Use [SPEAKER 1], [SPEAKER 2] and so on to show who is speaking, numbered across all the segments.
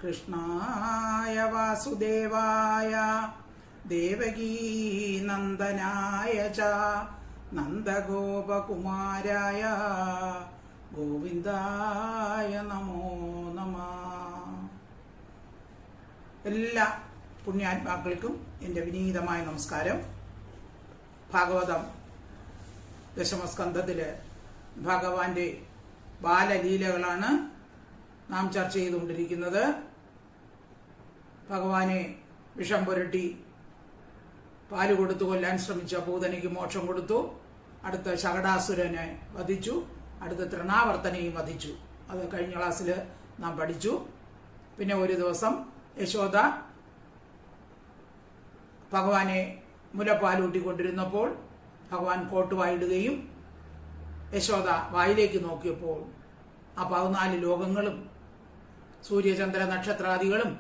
[SPEAKER 1] കൃഷ്ണായ വാസുദേവായ ദേവകീനന്ദനായ ച നന്ദഗോപകുമാരായ ഗോവിന്ദായ നമോ നമഃ. എല്ലാ പുണ്യാത്മാക്കൾക്കും എൻ്റെ വിനീതമായ നമസ്കാരം. ഭാഗവതം ദശമസ്കന്ധത്തില് ഭഗവാന്റെ ബാലലീലകളാണ് നാം ചർച്ച ചെയ്തുകൊണ്ടിരിക്കുന്നത്. ഭഗവാനെ വിഷം പുരട്ടി പാല് കൊടുത്തു കൊല്ലാൻ ശ്രമിച്ച പൂതനയ്ക്ക് മോക്ഷം കൊടുത്തു. അടുത്ത ശകടാസുരനെ വധിച്ചു. അടുത്ത തൃണാവർത്തനെയും വധിച്ചു. അത് കഴിഞ്ഞ ക്ലാസ്സിൽ നാം പഠിച്ചു. പിന്നെ ഒരു ദിവസം യശോദ ഭഗവാനെ മുലപ്പാലൂട്ടിക്കൊണ്ടിരുന്നപ്പോൾ ഭഗവാൻ കോട്ടുവായിടുകയും യശോദ വായിലേക്ക് നോക്കിയപ്പോൾ ആ 14 ലോകങ്ങളും സൂര്യചന്ദ്ര നക്ഷത്രാദികളും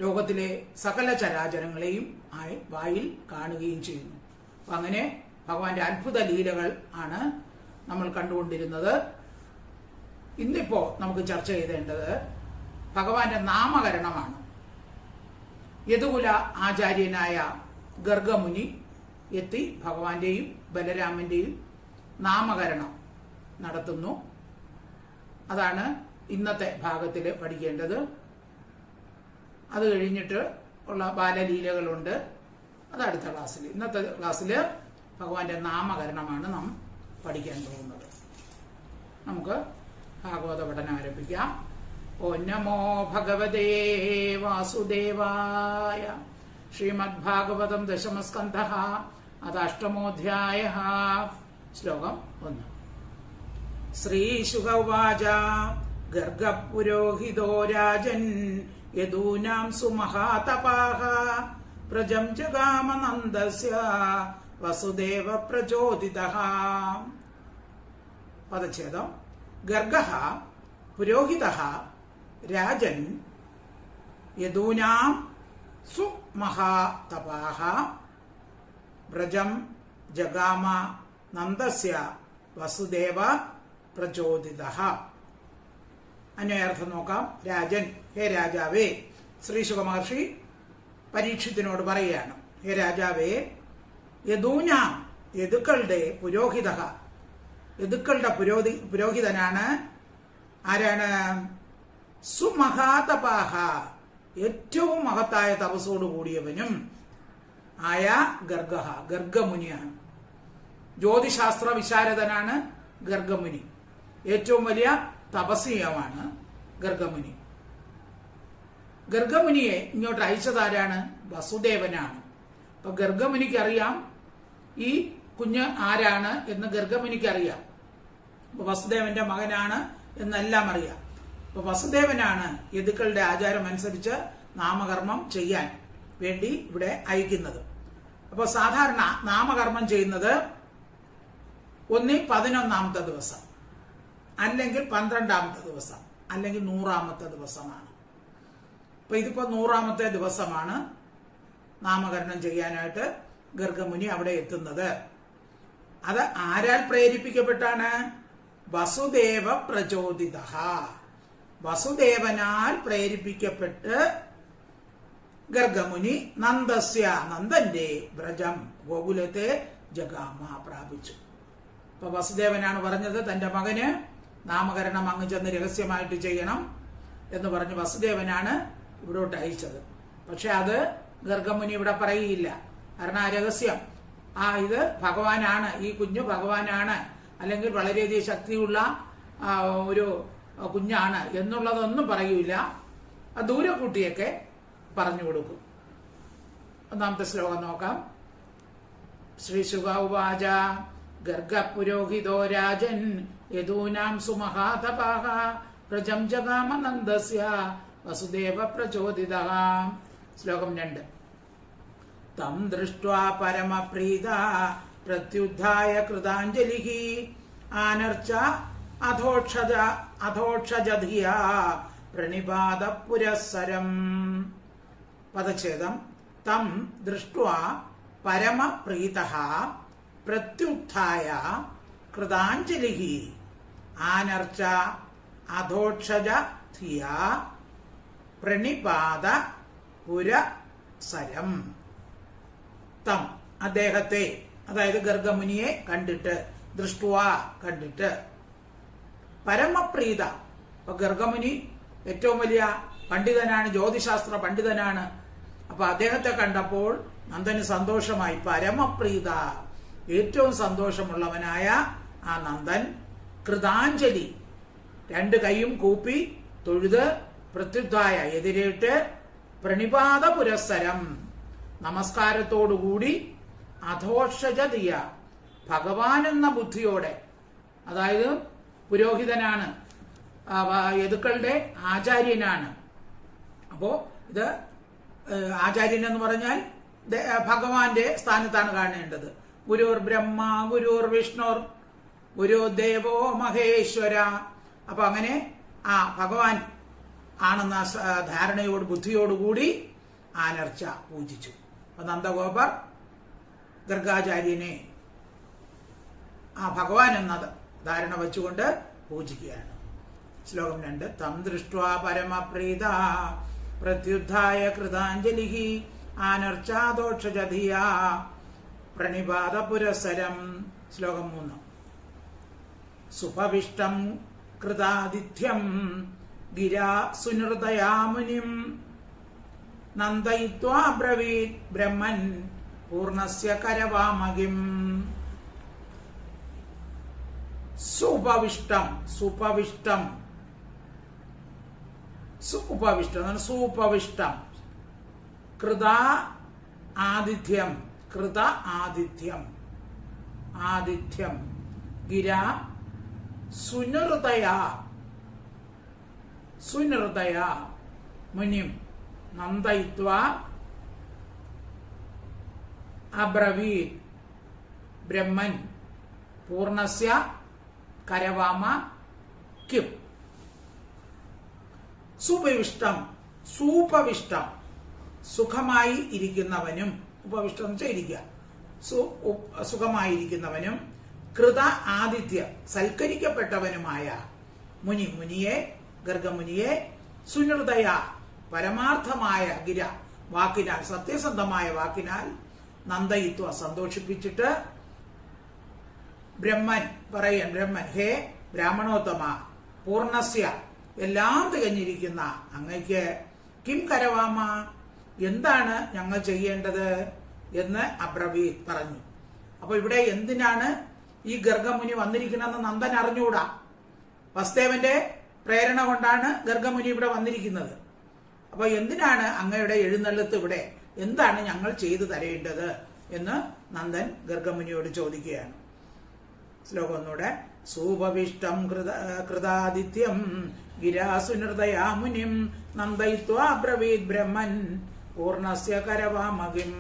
[SPEAKER 1] ലോകത്തിലെ സകല ചരാചരങ്ങളെയും വായിൽ കാണുകയും ചെയ്യുന്നു. അപ്പൊ അങ്ങനെ ഭഗവാന്റെ അത്ഭുത ലീലകൾ ആണ് നമ്മൾ കണ്ടുകൊണ്ടിരുന്നത്. ഇന്നിപ്പോ നമുക്ക് ചർച്ച ചെയ്തേണ്ടത് ഭഗവാന്റെ നാമകരണമാണ്. യദുകുല ആചാര്യനായ ഗർഗമുനി എത്തി ഭഗവാന്റെയും ബലരാമന്റെയും നാമകരണം നടത്തുന്നു. അതാണ് ഇന്നത്തെ ഭാഗത്തിൽ പഠിക്കേണ്ടത്. അത് കഴിഞ്ഞിട്ട് ഉള്ള ബാലലീലകളുണ്ട്. അത് അടുത്ത ക്ലാസ്സിൽ. ഇന്നത്തെ ക്ലാസ്സിൽ ഭഗവാന്റെ നാമകരണമാണ് നാം പഠിക്കാൻ പോകുന്നത്. നമുക്ക് ഭാഗവത പഠനം ആരംഭിക്കാം. ഓം നമോ ഭഗവതേ വാസുദേവായ. ശ്രീമദ് ഭാഗവതം ദശമസ്കന്ധഃ അഥ അഷ്ടമോധ്യായഃ. ശ്ലോകം 1. ശ്രീശുക ഉവാച ഗർഗപുരോഹിതോ രാജൻ യദൂനാം സുമഹാതപാഃ പ്രജം ജഗാമ നന്ദസ്യ വസുദേവ പ്രചോദിതഃ. പദച്ഛേദം. ഗർഗഃ പുരോഹിതഃ രാജൻ യദൂനാം സുമഹാതപാഃ വ്രജം ജഗാമ നന്ദസ്യ വസുദേവ പ്രചോദിതഃ. അന്വയാർത്ഥം നോക്കാം. രാജൻ, ഹേ രാജാവേ. ശ്രീശുക മഹർഷി പരീക്ഷത്തിനോട് പറയുകയാണ്, ഹേ രാജാവേ, യദൂനാം യദുക്കളുടെ പുരോഹിതഃ, യദുക്കളുടെ പുരോഹിതനാണ്. ആരാണ്? സുമഹാതപാഃ, ഏറ്റവും മഹത്തായ തപസ്സോട് കൂടിയവനും ആയ ഗർഗഃ, ഗർഗമുനിയാണ്. ജ്യോതിശാസ്ത്ര വിശാരദനാണ് ഗർഗമുനി. ഏറ്റവും വലിയ തപസ്വിയുമാണ് ഗർഗമുനി. ഗർഗമുനിയെ ഇങ്ങോട്ട് അയച്ചതാരാണ്? വസുദേവനാണ്. അപ്പൊ ഗർഗമുനിക്ക് അറിയാം ഈ കുഞ്ഞ് ആരാണ് എന്ന്. ഗർഗമുനിക്ക് അറിയാം വസുദേവന്റെ മകനാണ് എന്നെല്ലാം അറിയാം. അപ്പൊ വസുദേവനാണ് യദുക്കളുടെ ആചാരം അനുസരിച്ച് നാമകർമ്മം ചെയ്യാൻ വേണ്ടി ഇവിടെ അയക്കുന്നത്. അപ്പൊ സാധാരണ നാമകർമ്മം ചെയ്യുന്നത് ഒന്നി 11ാമത്തെ ദിവസം, അല്ലെങ്കിൽ 12ാമത്തെ ദിവസം, അല്ലെങ്കിൽ 100ാമത്തെ ദിവസമാണ്. അപ്പൊ ഇതിപ്പോ 100ാമത്തെ ദിവസമാണ് നാമകരണം ചെയ്യാനായിട്ട് ഗർഗമുനി അവിടെ എത്തുന്നത്. അത് ആരാൽ പ്രേരിപ്പിക്കപ്പെട്ടാണ്? വസുദേവ പ്രചോദിതഃ, വസുദേവനാൽ പ്രേരിപ്പിക്കപ്പെട്ട് ഗർഗമുനി നന്ദസ്യ, നന്ദന്റെ വ്രജം, ഗോകുലത്തെ ജഗാമ, പ്രാപിച്ചു. അപ്പൊ വസുദേവനാണ് പറഞ്ഞത് തന്റെ മകന് നാമകരണം അങ്ങ് ചെന്ന് രഹസ്യമായിട്ട് ചെയ്യണം എന്ന് പറഞ്ഞ് വസുദേവനാണ് ഇവിടോട്ട് അയച്ചത്. പക്ഷെ അത് ഗർഗമുനി ഇവിടെ പറയുകയില്ല. കാരണം ആ രഹസ്യം, ഇത് ഭഗവാനാണ്, ഈ കുഞ്ഞ് ഭഗവാനാണ്, അല്ലെങ്കിൽ വളരെയധികം ശക്തിയുള്ള ഒരു കുഞ്ഞാണ് എന്നുള്ളതൊന്നും പറയൂല. ദൂരെ കൂട്ടിയൊക്കെ പറഞ്ഞു കൊടുക്കും. 1ാമത്തെ ശ്ലോകം നോക്കാം. ശ്രീശുക ഉവാച ഗർഗപുരോഹിതോ രാജൻ യദൂനാം സുമഹാതപാഃ പ്രജം ജഗാമ നന്ദസ്യ വസുദേവ പ്രചോദിതഃ. ശ്ലോകം 2. തം ദൃഷ്ട്വാ പരമപ്രീത പ്രത്യുദ്ധായ കൃതാഞ്ജലിഃ ആനർച്ച അധോക്ഷജധിയാ പ്രണിപാത പുരസ്സരം. പദച്ഛേദം. തം ദൃഷ്ട്വാ പരമപ്രീതഃ പ്രത്യുത്ഥായ കൃതാഞ്ജലിഃ ആനർച്ച അധോക്ഷജ ധിയാ പ്രണിപാത പുരസരം തം അദ്ദേഹത്തെ, അതായത് ഗർഗമുനിയെ കണ്ടിട്ട്, ദൃഷ്ടുവാ കണ്ടിട്ട്, പരമപ്രീത. അപ്പൊ ഗർഗമുനി ഏറ്റവും വലിയ പണ്ഡിതനാണ്, ജ്യോതിശാസ്ത്ര പണ്ഡിതനാണ്. അപ്പൊ അദ്ദേഹത്തെ കണ്ടപ്പോൾ നന്ദന് സന്തോഷമായി. പരമപ്രീത, ഏറ്റവും സന്തോഷമുള്ളവനായ ആ നന്ദൻ കൃതാഞ്ജലി, രണ്ട് കൈയും കൂപ്പി തൊഴുത് പ്രത്യുദ്ധായ എതിരേറ്റ് പ്രണിപാത പുരസ്സരം നമസ്കാരത്തോടുകൂടി അധോഷജതിയ ഭഗവാൻ എന്ന ബുദ്ധിയോടെ, അതായത് പുരോഹിതനാണ്, യദുക്കളുടെ ആചാര്യനാണ്. അപ്പോ ഇത് ആചാര്യൻ എന്ന് പറഞ്ഞാൽ ഭഗവാന്റെ സ്ഥാനത്താണ് കാണേണ്ടത്. ഗുരുർ ബ്രഹ്മ ഗുരുർ വിഷ്ണുർ ഗുരുദേവോ മഹേശ്വര. അപ്പൊ അങ്ങനെ ആ ഭഗവാൻ ആണെന്ന ധാരണയോട് ബുദ്ധിയോടുകൂടി ആനർച്ച പൂജിച്ചു. അപ്പൊ നന്ദഗോപർ ഗർഗാചാര്യനെ ആ ഭഗവാൻ എന്ന ധാരണ വെച്ചുകൊണ്ട് പൂജിക്കുകയാണ്. ശ്ലോകം 2. തം ദൃഷ്ട്വാ പരമപ്രീത പ്രത്യുദ്ധായ കൃതാഞ്ജലി ആനർച്ചാദോക്ഷജധിയ പ്രണിപാത പുരസരം. ശ്ലോകം 3. സുപവിഷ്ടം കൃതാദിത്യം ഗിരാ സുനൃതയാമുനിം നന്ദയിത്വാ ബ്രവീത് ബ്രഹ്മൻ പൂർണ്ണസ്യ കരവാമകിം. സുപവിഷ്ടം, സുപവിഷ്ടം, സുപവിഷ്ടം, സുപവിഷ്ടം, കൃത ആതിഥ്യം, കൃത ആതിഥ്യം, ആതിഥ്യം, ഗിര സുനൃതയ, സുനൃതയ മുനിം നന്ദയിത്വാ അബ്രവീത് ബ്രഹ്മൻ പൂർണ്ണസ്യ കരവാമ കിം. സുപവിഷ്ടം, സൂപവിഷ്ടം, സുഖമായി ഇരിക്കുന്നവനും, ഉപവിഷ്ടം എന്ന് വെച്ചാൽ ഇരിക്കുക, സുഖമായിരിക്കുന്നവനും, കൃത ആതിഥ്യ സൽക്കരിക്കപ്പെട്ടവനുമായ മുനി, മുനിയെ, ഗർഗമുനിയെ, സുനൃതയ പരമാർത്ഥമായ ഗിര വാക്കിനാൽ, സത്യസന്ധമായ വാക്കിനാൽ, നന്ദയിത്വ സന്തോഷിപ്പിച്ചിട്ട്, ബ്രഹ്മൻ പറയൻ, ബ്രഹ്മൻ, ഹേ ബ്രാഹ്മണോത്തമ, പൂർണ്ണസ്യ എല്ലാം തികഞ്ഞിരിക്കുന്ന അങ്ങയ്ക്ക് കിം കരവാമ എന്താണ് ഞങ്ങൾ ചെയ്യേണ്ടത് എന്ന് അബ്രവീത് പറഞ്ഞു. അപ്പൊ ഇവിടെ എന്തിനാണ് ഈ ഗർഗമുനി വന്നിരിക്കണമെന്ന് നന്ദൻ അറിഞ്ഞുകൂടാ. വസുദേവന്റെ പ്രേരണ കൊണ്ടാണ് ഗർഗമുനി ഇവിടെ വന്നിരിക്കുന്നത്. അപ്പൊ എന്തിനാണ് അങ്ങയുടെ എഴുന്നള്ളത്ത് ഇവിടെ, എന്താണ് ഞങ്ങൾ ചെയ്തു തരേണ്ടത് എന്ന് നന്ദൻ ഗർഗമുനിയോട് ചോദിക്കുകയാണ്. ശ്ലോകം ഒന്നുകൂടെ. സൂപവിഷ്ടം കൃതാദിത്യം ഗിരാസുനൃതയാ മുനിം നന്ദയിത്വാ ബ്രവീത് ബ്രഹ്മൻ പൂർണ്ണസ്യ കരവാമകിം.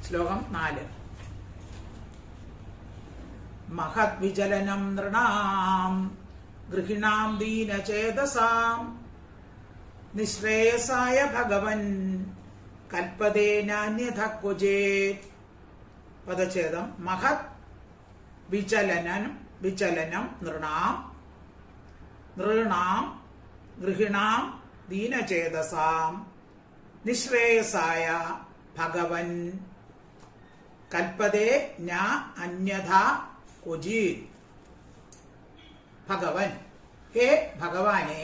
[SPEAKER 1] ശ്ലോകം 4. മഹത് വിചലനം നൃണാം ഗൃഹിണാം ദീനചേതസാം നിശ്രേയസായ ഭഗവൻ കൽപ്പതേനാന്യഥ ക്വചേത്. പദച്ഛേദം. മഹത് വിചലനം, വിചലനം നൃണാം, നൃണാം ഗൃഹിണാം ദീനചേതസാം നിശ്രേയസായ ഭഗവൻ കൽപ്പതേ ന അന്യഥ ക്വചിത്. ഭഗവൻ, ഹേ ഭഗവാനെ,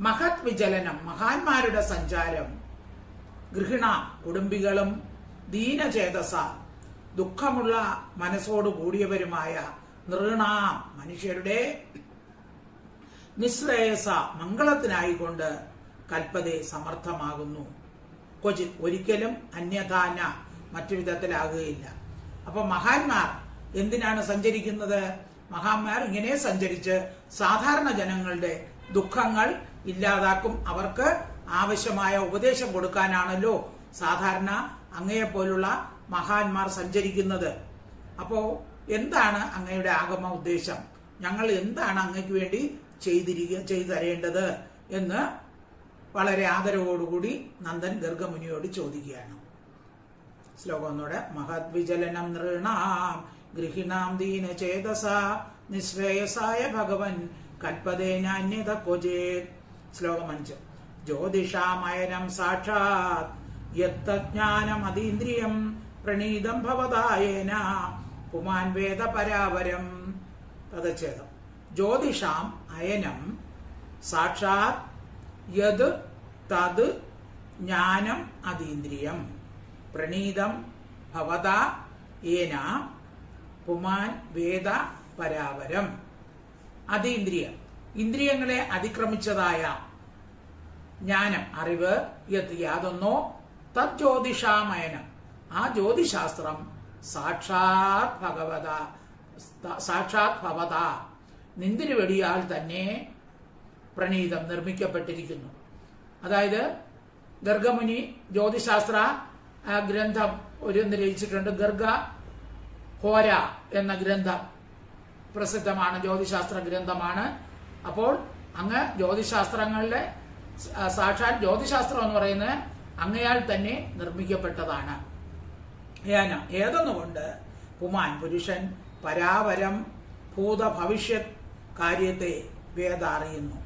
[SPEAKER 1] മഹത് വിചലനം മഹാന്മാരുടെ സഞ്ചാരം, ഗൃഹിണ കുടുംബികളും, ദീനചേതസ ദുഃഖമുള്ള മനസ്സോടു കൂടിയവരുമായ, നൃണാം മനുഷ്യരുടെ, നിശ്രേയസ മംഗളത്തിനായിക്കൊണ്ട് കൽപ്പതേ സമർത്ഥമാകുന്നു, ക്വചിത് ഒരിക്കലും അന്യഥാന മറ്റു വിധത്തിലാകുകയില്ല. അപ്പൊ മഹാന്മാർ എന്തിനാണ് സഞ്ചരിക്കുന്നത്? മഹാന്മാർ ഇങ്ങനെ സഞ്ചരിച്ച് സാധാരണ ജനങ്ങളുടെ ദുഃഖങ്ങൾ ഇല്ലാതാക്കും, അവർക്ക് ആവശ്യമായ ഉപദേശം കൊടുക്കാനാണല്ലോ സാധാരണ അങ്ങയെപ്പോലുള്ള മഹാന്മാർ സഞ്ചരിക്കുന്നത്. അപ്പോ എന്താണ് അങ്ങയുടെ ആഗമ ഉദ്ദേശം? ഞങ്ങൾ എന്താണ് അങ്ങയ്ക്ക് വേണ്ടി ചെയ്തു തരേണ്ടത് എന്ന് വളരെ ആദരവോടുകൂടി നന്ദൻ ഗർഗമുനിയോട് ചോദിക്കുകയാണ്. ശ്ലോകം ഒന്നുകൂടെ. മഹത് വിചലനം നൃണാം ഗൃഹിണാം ദീനചേതസ നിശ്രേയസായ ഭഗവൻ കൽപ്പതേനാന്യഥ ക്വചേത്. ശ്ലോകം 5. ജ്യോതിഷാമയനം സാക്ഷാത് യത്തജ്ഞാനമതീന്ദ്രിയം പ്രണീതം ഭവതായേന പുമാൻ വേദ പരാവരം. പദച്ഛേദം. ജ്യോതിഷാം അയനം സാക്ഷാത് യത് തത് ജ്ഞാനം അതീന്ദ്രിയം പ്രണീതം ഭവതാ യേന പുമാൻ വേദ പരാവരം. അതീന്ദ്രിയം, ഇന്ദ്രിയങ്ങളെ അതിക്രമിച്ചതായ ജ്ഞാനം, അറിവ്, യത് യാതൊന്നോ, തത് ജ്യോതിഷാമയനം, ആ ജ്യോതിശാസ്ത്രം സാക്ഷാത് ഭവത നിന്തിരി വെടിയാൽ തന്നെ പ്രണീതം നിർമ്മിക്കപ്പെട്ടിരിക്കുന്നു. അതായത് ഗർഗമുനി ജ്യോതിശാസ്ത്ര ഗ്രന്ഥം രചിച്ചിട്ടുണ്ട്. ഗർഗ ഹോര എന്ന ഗ്രന്ഥം പ്രസിദ്ധമാണ്, ജ്യോതിശാസ്ത്ര ഗ്രന്ഥമാണ്. അപ്പോൾ അങ്ങ് ജ്യോതിശാസ്ത്രങ്ങളിലെ സാക്ഷാത് ജ്യോതിശാസ്ത്രം എന്ന് പറയുന്നത് അങ്ങയാൽ തന്നെ നിർമ്മിക്കപ്പെട്ടതാണ്. ഏതൊന്നുകൊണ്ട് പുമാൻ പുരുഷൻ പരാവരം ഭൂത ഭവിഷ്യത് കാര്യത്തെ വേദ അറിയുന്നു.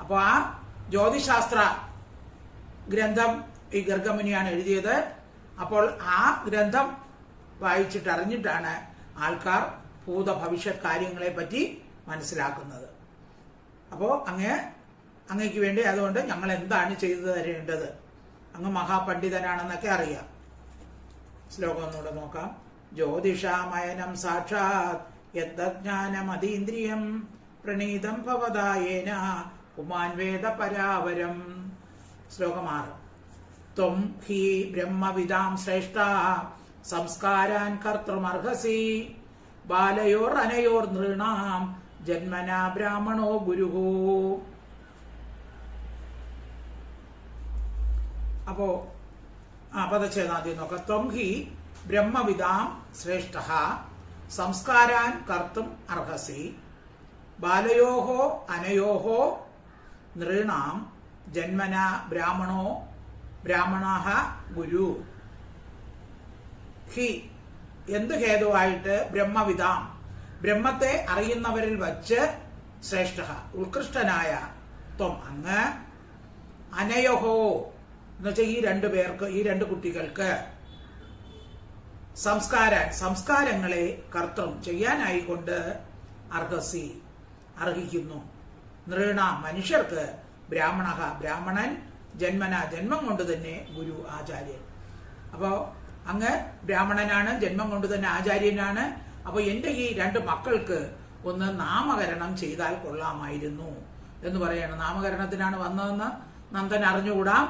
[SPEAKER 1] അപ്പോൾ ആ ജ്യോതിശാസ്ത്ര ഗ്രന്ഥം ഈ ഗർഗമുനിയാണ് എഴുതിയത്. അപ്പോൾ ആ ഗ്രന്ഥം വായിച്ചിട്ട് അറിഞ്ഞിട്ടാണ് ആൾക്കാർ ഭൂത ഭവിഷ്യത് കാര്യങ്ങളെ പറ്റി മനസ്സിലാക്കുന്നത്. അപ്പോൾ അങ്ങയ്ക്ക് വേണ്ടി അതുകൊണ്ട് ഞങ്ങൾ എന്താണ് ചെയ്തു തരേണ്ടത്? അങ്ങ് മഹാപണ്ഡിതനാണെന്നൊക്കെ അറിയാം. ശ്ലോകം ഒന്നുകൂടെ നോക്കാം. ജ്യോതിഷാമയനം സാക്ഷാത് യജ്ഞാനമതീന്ദ്രിയം പ്രണീതം ഭവതായേന പുമാൻ വേദ പരാവരം. ശ്ലോകം 6. ത്വം ഹി ബ്രഹ്മവിദാം ശ്രേഷ്ഠ സംസ്കാരാൻ കർത്തൃമർഹസി ബാലയോർ അനയോർ നൃണാം ജന്മനാ ബ്രാഹ്മണോ ഗുരുഹു. അപ്പോ പദച്ഛേദാദ്യം നോക്കാം. ത്വം ഹി ബ്രഹ്മവിദാം ശ്രേഷ്ഠ സംസ്കാരാൻ കർത്തും അർഹസി ബാലയോഹോ അനയോഹോ നൃണാം ജന്മന ബ്രാഹ്മണ ഗുരു. ഹി എന്ത് ഹേതുവായിട്ട്? ബ്രഹ്മവിദാം ബ്രഹ്മത്തെ അറിയുന്നവരിൽ വച്ച് ശ്രേഷ്ഠ ഉത്കൃഷ്ടനായ ത്വം അങ്ങ് അനയോഹോ എന്ന് വെച്ചാൽ ഈ രണ്ടു പേർക്ക്, ഈ രണ്ട് കുട്ടികൾക്ക് സംസ്കാരങ്ങളെ കർത്തൃം ചെയ്യാനായിക്കൊണ്ട് അർഹസി അർഹിക്കുന്നു. നൃണ മനുഷ്യർക്ക് ബ്രാഹ്മണൻ ജന്മം കൊണ്ട് തന്നെ ഗുരു ആചാര്യൻ. അപ്പോ അങ്ങ് ബ്രാഹ്മണനാണ്, ജന്മം കൊണ്ട് തന്നെ ആചാര്യനാണ്. അപ്പൊ എന്റെ ഈ രണ്ട് മക്കൾക്ക് ഒന്ന് നാമകരണം ചെയ്താൽ കൊള്ളാമായിരുന്നു എന്ന് പറയാണ്. നാമകരണത്തിനാണ് വന്നതെന്ന് നന്ദൻ അറിഞ്ഞുകൂടാം.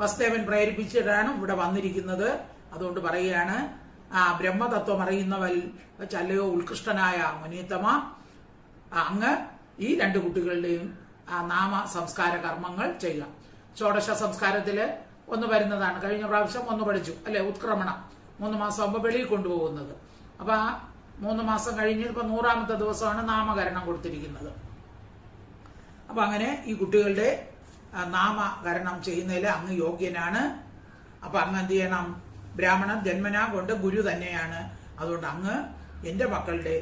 [SPEAKER 1] വസുദേവൻ പ്രേരിപ്പിച്ചിട്ടാണ് ഇവിടെ വന്നിരിക്കുന്നത്. അതുകൊണ്ട് പറയുകയാണ്, ബ്രഹ്മതത്വം അറിയുന്നവൽ ചല്ലയോ ഉത്കൃഷ്ടനായ മുനീത്തമ, അങ്ങ് ഈ രണ്ട് കുട്ടികളുടെയും നാമ സംസ്കാര കർമ്മങ്ങൾ ചെയ്യാം. ഷോഡശ സംസ്കാരത്തില് ഒന്ന് വരുന്നതാണ്. കഴിഞ്ഞ പ്രാവശ്യം ഒന്ന് പഠിച്ചു അല്ലെ, ഉത്ക്രമണം 3 മാസം ആകുമ്പോൾ വെളിയിൽ കൊണ്ടുപോകുന്നത്. അപ്പൊ ആ 3 മാസം കഴിഞ്ഞ് ഇപ്പൊ 100ാമത്തെ ദിവസമാണ് നാമകരണം കൊടുത്തിരിക്കുന്നത്. അപ്പൊ അങ്ങനെ ഈ കുട്ടികളുടെ നാമകരണം ചെയ്യുന്നതിൽ അങ്ങ് യോഗ്യനാണ്. അപ്പൊ അങ്ങ് എന്ത് ചെയ്യണം? ബ്രാഹ്മണൻ ജന്മനാ കൊണ്ട് ഗുരു തന്നെയാണ്. അതുകൊണ്ട് അങ്ങ് എന്റെ മക്കളുടെ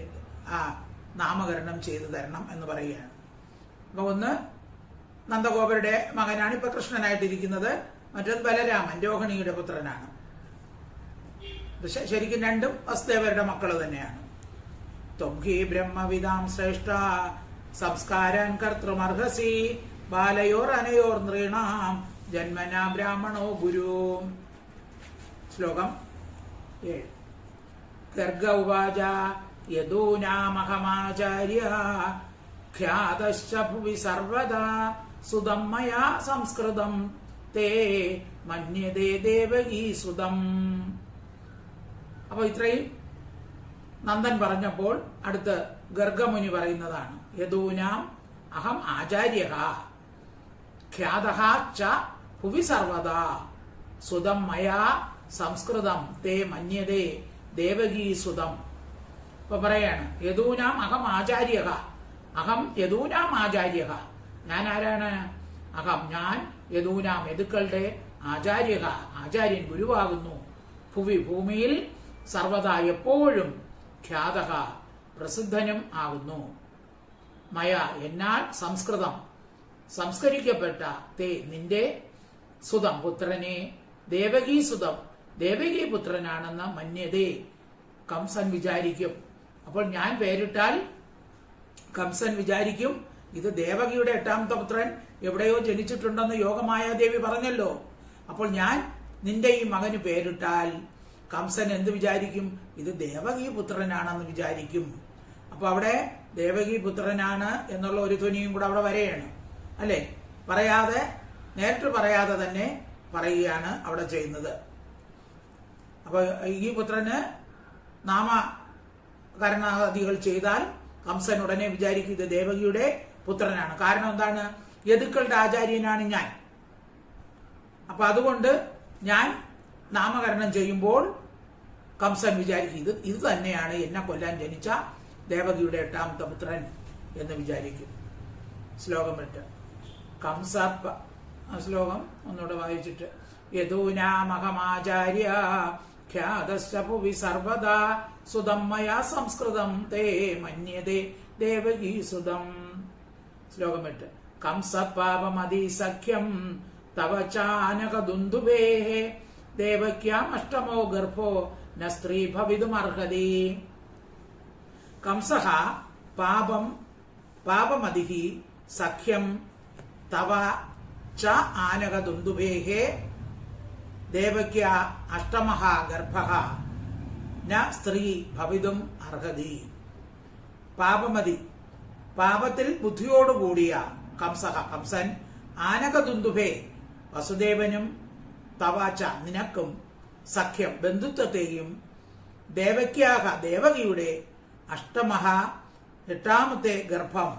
[SPEAKER 1] നാമകരണം ചെയ്തു തരണം എന്ന് പറയുകയാണ്. അപ്പൊ ഒന്ന് നന്ദഗോപരുടെ മകനാണ് ഇപ്പൊ കൃഷ്ണനായിട്ടിരിക്കുന്നത്, മറ്റൊന്ന് ബലരാമൻ രോഹിണിയുടെ പുത്രനാണ്. ശരിക്കും രണ്ടും വസുദേവരുടെ മക്കൾ തന്നെയാണ്. ത്വം ഹി ബ്രഹ്മവിദാം ശ്രേഷ്ഠ സംസ്കാരാൻ കർത്തൃമർഹസി ബാലയോർ അനയോർ നൃണാം ജന്മനാ ബ്രാഹ്മണോ ഗുരു. ശ്ലോകം 7. ഗർഗ ഉവാച യദൂനാമഹമാചാര്യ ഖ്യാതശ്ച ഭുവി സർവദാ സുതം മയാ സംസ്കൃതം തേ മന്യതേ ദേവകീ സുതം. അപ്പൊ ഇത്രയും നന്ദൻ പറഞ്ഞപ്പോൾ അടുത്ത് ഗർഗമുനി പറയുന്നതാണ്. യദൂനാം അഹം ആചാര്യഃ ഖ്യാതഃ ച ഭുവി സർവദാ സുതം മയാ സംസ്കൃതം തേ മന്യതേ ദേവകീ സുതം. ഇപ്പൊ പറയാണ്, യദൂനാം അഹം ആചാര്യഃ, അഹം യദൂനാം ആചാര്യഃ, ഞാൻ ആരാണ്? അഹം ഞാൻ യദൂനാം യദുക്കളുടെ ആചാര്യഃ ആചാര്യൻ ഗുരുവാകുന്നു. ഭുവി ഭൂമിയിൽ സർവദാ എപ്പോഴും ഖ്യാതഃ പ്രസിദ്ധനും ആകുന്നു. മയ എന്നാൽ സംസ്കൃതം സംസ്കരിക്കപ്പെട്ട തേ നിന്റെ സുതം പുത്രനെ ദേവകീ സുതം ദേവകീ പുത്രനാണെന്ന് മന്യതേ കംസൻ വിചാരിക്കും. അപ്പോൾ ഞാൻ പേരിട്ടാൽ കംസൻ വിചാരിക്കും ഇത് ദേവകിയുടെ 8ാമത്തെ പുത്രൻ എവിടെയോ ജനിച്ചിട്ടുണ്ടെന്ന് യോഗമായാദേവി പറഞ്ഞല്ലോ. അപ്പോൾ ഞാൻ നിന്റെ ഈ മകന് പേരിട്ടാൽ കംസൻ എന്ത് വിചാരിക്കും? ഇത് ദേവകീ പുത്രനാണെന്ന് വിചാരിക്കും. അപ്പൊ അവിടെ ദേവകീ പുത്രനാണ് എന്നുള്ള ഒരു ധ്വനിയും കൂടെ അവിടെ വരെയാണ് അല്ലെ. പറയാതെ നേരിട്ട് പറയാതെ തന്നെ പറയുകയാണ് അവിടെ ചെയ്യുന്നത്. അപ്പൊ ഈ പുത്രന് നാമകരണാദികൾ ചെയ്താൽ കംസൻ ഉടനെ വിചാരിക്കും ഇത് ദേവകിയുടെ പുത്രനാണ്. കാരണം എന്താണ്? യദുക്കളുടെ ആചാര്യനാണ് ഞാൻ. അപ്പൊ അതുകൊണ്ട് ഞാൻ നാമകരണം ചെയ്യുമ്പോൾ കംസൻ വിചാരിക്കും ഇത് തന്നെയാണ് എന്നെ കൊല്ലാൻ ജനിച്ച ദേവകിയുടെ 8ാമത്തെ പുത്രൻ എന്ന് വിചാരിക്കും. ശ്ലോകം 8 കംസ ശ്ലോകം ഒന്നുകൂടെ വായിച്ചിട്ട് യദൂനാമഹമാചാര്യ ഖ്യാതശ്ച ഭുവി സർവദാ സുതം മയാ സംസ്കൃതം തേ മന്യതേ ദേവകീ സുതം. ശ്ലോകം 8 കംസ പാപമതി സഖ്യം തവ ചാനകദുന്ദുഭേ ദേവക്യാം അഷ്ടമോ ഗർഭോ ന സ്ത്രീ ഭവിതുമർഹതി. കംസഃ പാപമതിഹി സഖ്യം തവ ച ആനകദുന്ദുഭേഃ ദേവക്യ അഷ്ടമഃ ഗർഭഃ ന സ്ത്രീ ഭവിതും അർഹതി. പാപമതി പാപത്തിൽ ബുദ്ധിയോടുകൂടിയ കംസൻ ആനകദുന്ദുഭേ വസുദേവനും തവാച്ച നിനക്കും സഖ്യം ബന്ധുത്വത്തെയും ദേവക്യാഹ ദേവകിയുടെ അഷ്ടമഹ 8ാമത്തെ ഗർഭം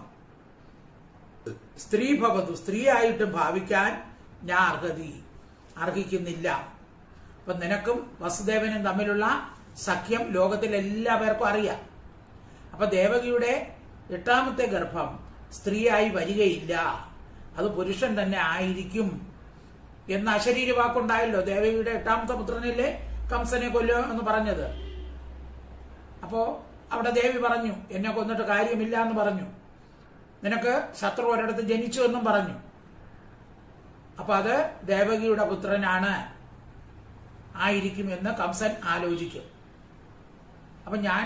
[SPEAKER 1] സ്ത്രീ ഭവതു സ്ത്രീയായിട്ട് ഭാവിക്കാൻ ഞാൻ അർഹിക്കുന്നില്ല. അപ്പൊ നിനക്കും വസുദേവനും തമ്മിലുള്ള സഖ്യം ലോകത്തിലെല്ലാവർക്കും അറിയാം. അപ്പൊ ദേവകിയുടെ 8ാമത്തെ ഗർഭം സ്ത്രീയായി വരികയില്ല, അത് പുരുഷൻ തന്നെ ആയിരിക്കും എന്ന അശരീര വാക്കുണ്ടായല്ലോ. ദേവകിയുടെ 8ാമത്തെ പുത്രനല്ലേ കംസനെ കൊല്ലോ എന്ന് പറഞ്ഞത്. അപ്പോ അവിടെ ദേവി പറഞ്ഞു എന്നെ കൊന്നിട്ട് കാര്യമില്ല എന്ന് പറഞ്ഞു. നിനക്ക് ശത്രു ഒരിടത്ത് ജനിച്ചു എന്നും പറഞ്ഞു. അപ്പൊ അത് ദേവകിയുടെ പുത്രനാണ് ആയിരിക്കും എന്ന് കംസൻ ആലോചിക്കും. അപ്പൊ ഞാൻ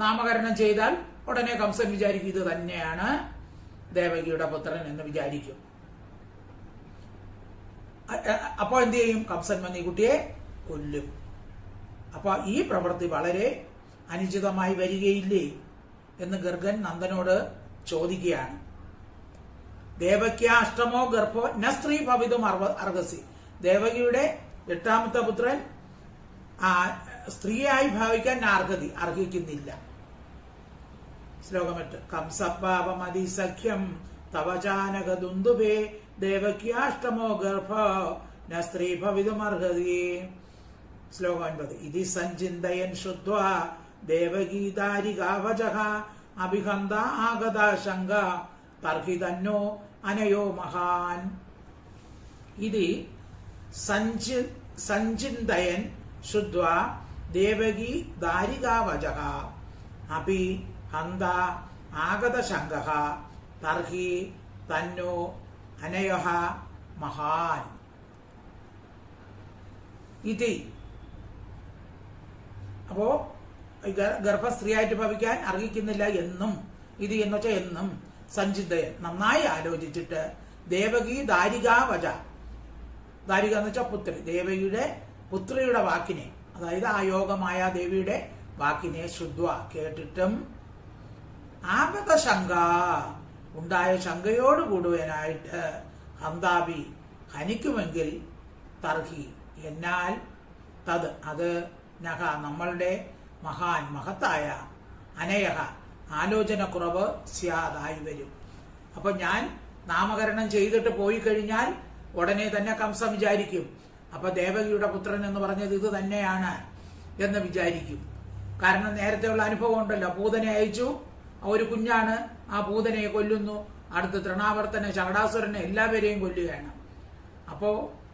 [SPEAKER 1] നാമകരണം ചെയ്താൽ ഉടനെ കംസൻ വിചാരിക്കും ഇത് തന്നെയാണ് ദേവകിയുടെ പുത്രൻ എന്ന് വിചാരിക്കും. അപ്പോ എന്ത് ചെയ്യും? കംസൻ വന്ന് ഈ കുട്ടിയെ കൊല്ലും. അപ്പൊ ഈ പ്രവൃത്തി വളരെ അനുചിതമായി വരികയില്ലേ എന്ന് ഗർഗൻ നന്ദനോട് ചോദിക്കുകയാണ്. ദേവക്യ അഷ്ടമോ ഗർഭോ ന സ്ത്രീ ഭവിതും അർഹസി. ദേവകിയുടെ 8ാമത്തെ പുത്രൻ സ്ത്രീയായി ഭാവിക്കാൻ അർഹിക്കുന്നില്ല. ശ്ലോകം 8 കംസപാപമതി സഖ്യം തവചാനകദുന്ദുഭേ ദേവക്യാഷ്ടമോ ഗർഭ ന സ്ത്രീ ഭവിതുമർഹതി. ശ്ലോകം 9 ഇതി സഞ്ചിന്തയൻ ശ്രുത്വാ ദേവഗീതാരികാവചഃ അഭിഹന്ത ആഗതാ ശങ്ക തർഹി തന്നോ അനയോ മഹാൻ. ഇതി സഞ്ചിന്തയൻ ശ്രുത്വാ ദേവകീ ദാരികാവചഃ അഭി ഹന്ത ആഗത ശങ്കഃ തർഹി തന്നോ അനയഃ മഹാൻ. ഇതി അപ്പോ ഗർഭസ്ത്രീയായിട്ട് ഭവിക്കാൻ അർഹിക്കുന്നില്ല എന്നും ഇത് എന്ന് വെച്ചാൽ എന്നും സഞ്ചിന്തയൻ നന്നായി ആലോചിച്ചിട്ട് ദേവകി ദാരികാവച ദാരിക എന്ന് വെച്ചാൽ പുത്രി ദേവകിയുടെ പുത്രിയുടെ വാക്കിനെ അതായത് ആ യോഗമായ ദേവിയുടെ വാക്കിനെ ശ്രുത്വ കേട്ടിട്ടും ആഗത ശങ്ക ഉണ്ടായ ശങ്കയോട് കൂടുവാനായിട്ട് ഹന്താബി ഹനിക്കുമെങ്കിൽ തർഹി എന്നാൽ അത് നഹ നമ്മളുടെ മഹത്തായ അനയഹ ആലോചനക്കുറവ് സ്യാദായി വരും. അപ്പൊ ഞാൻ നാമകരണം ചെയ്തിട്ട് പോയി കഴിഞ്ഞാൽ ഉടനെ തന്നെ കംസ വിചാരിക്കും അപ്പൊ ദേവകിയുടെ പുത്രൻ എന്ന് പറഞ്ഞത് ഇത് തന്നെയാണ് എന്ന് വിചാരിക്കും. കാരണം നേരത്തെയുള്ള അനുഭവം ഉണ്ടല്ലോ, പൂതനെ അയച്ചു, ഒരു കുഞ്ഞാണ്, ആ പൂതനയെ കൊല്ലുന്നു, അടുത്ത് തൃണാവർത്തനെ ശകടാസുരനെ എല്ലാവരെയും കൊല്ലുകയാണ്. അപ്പോ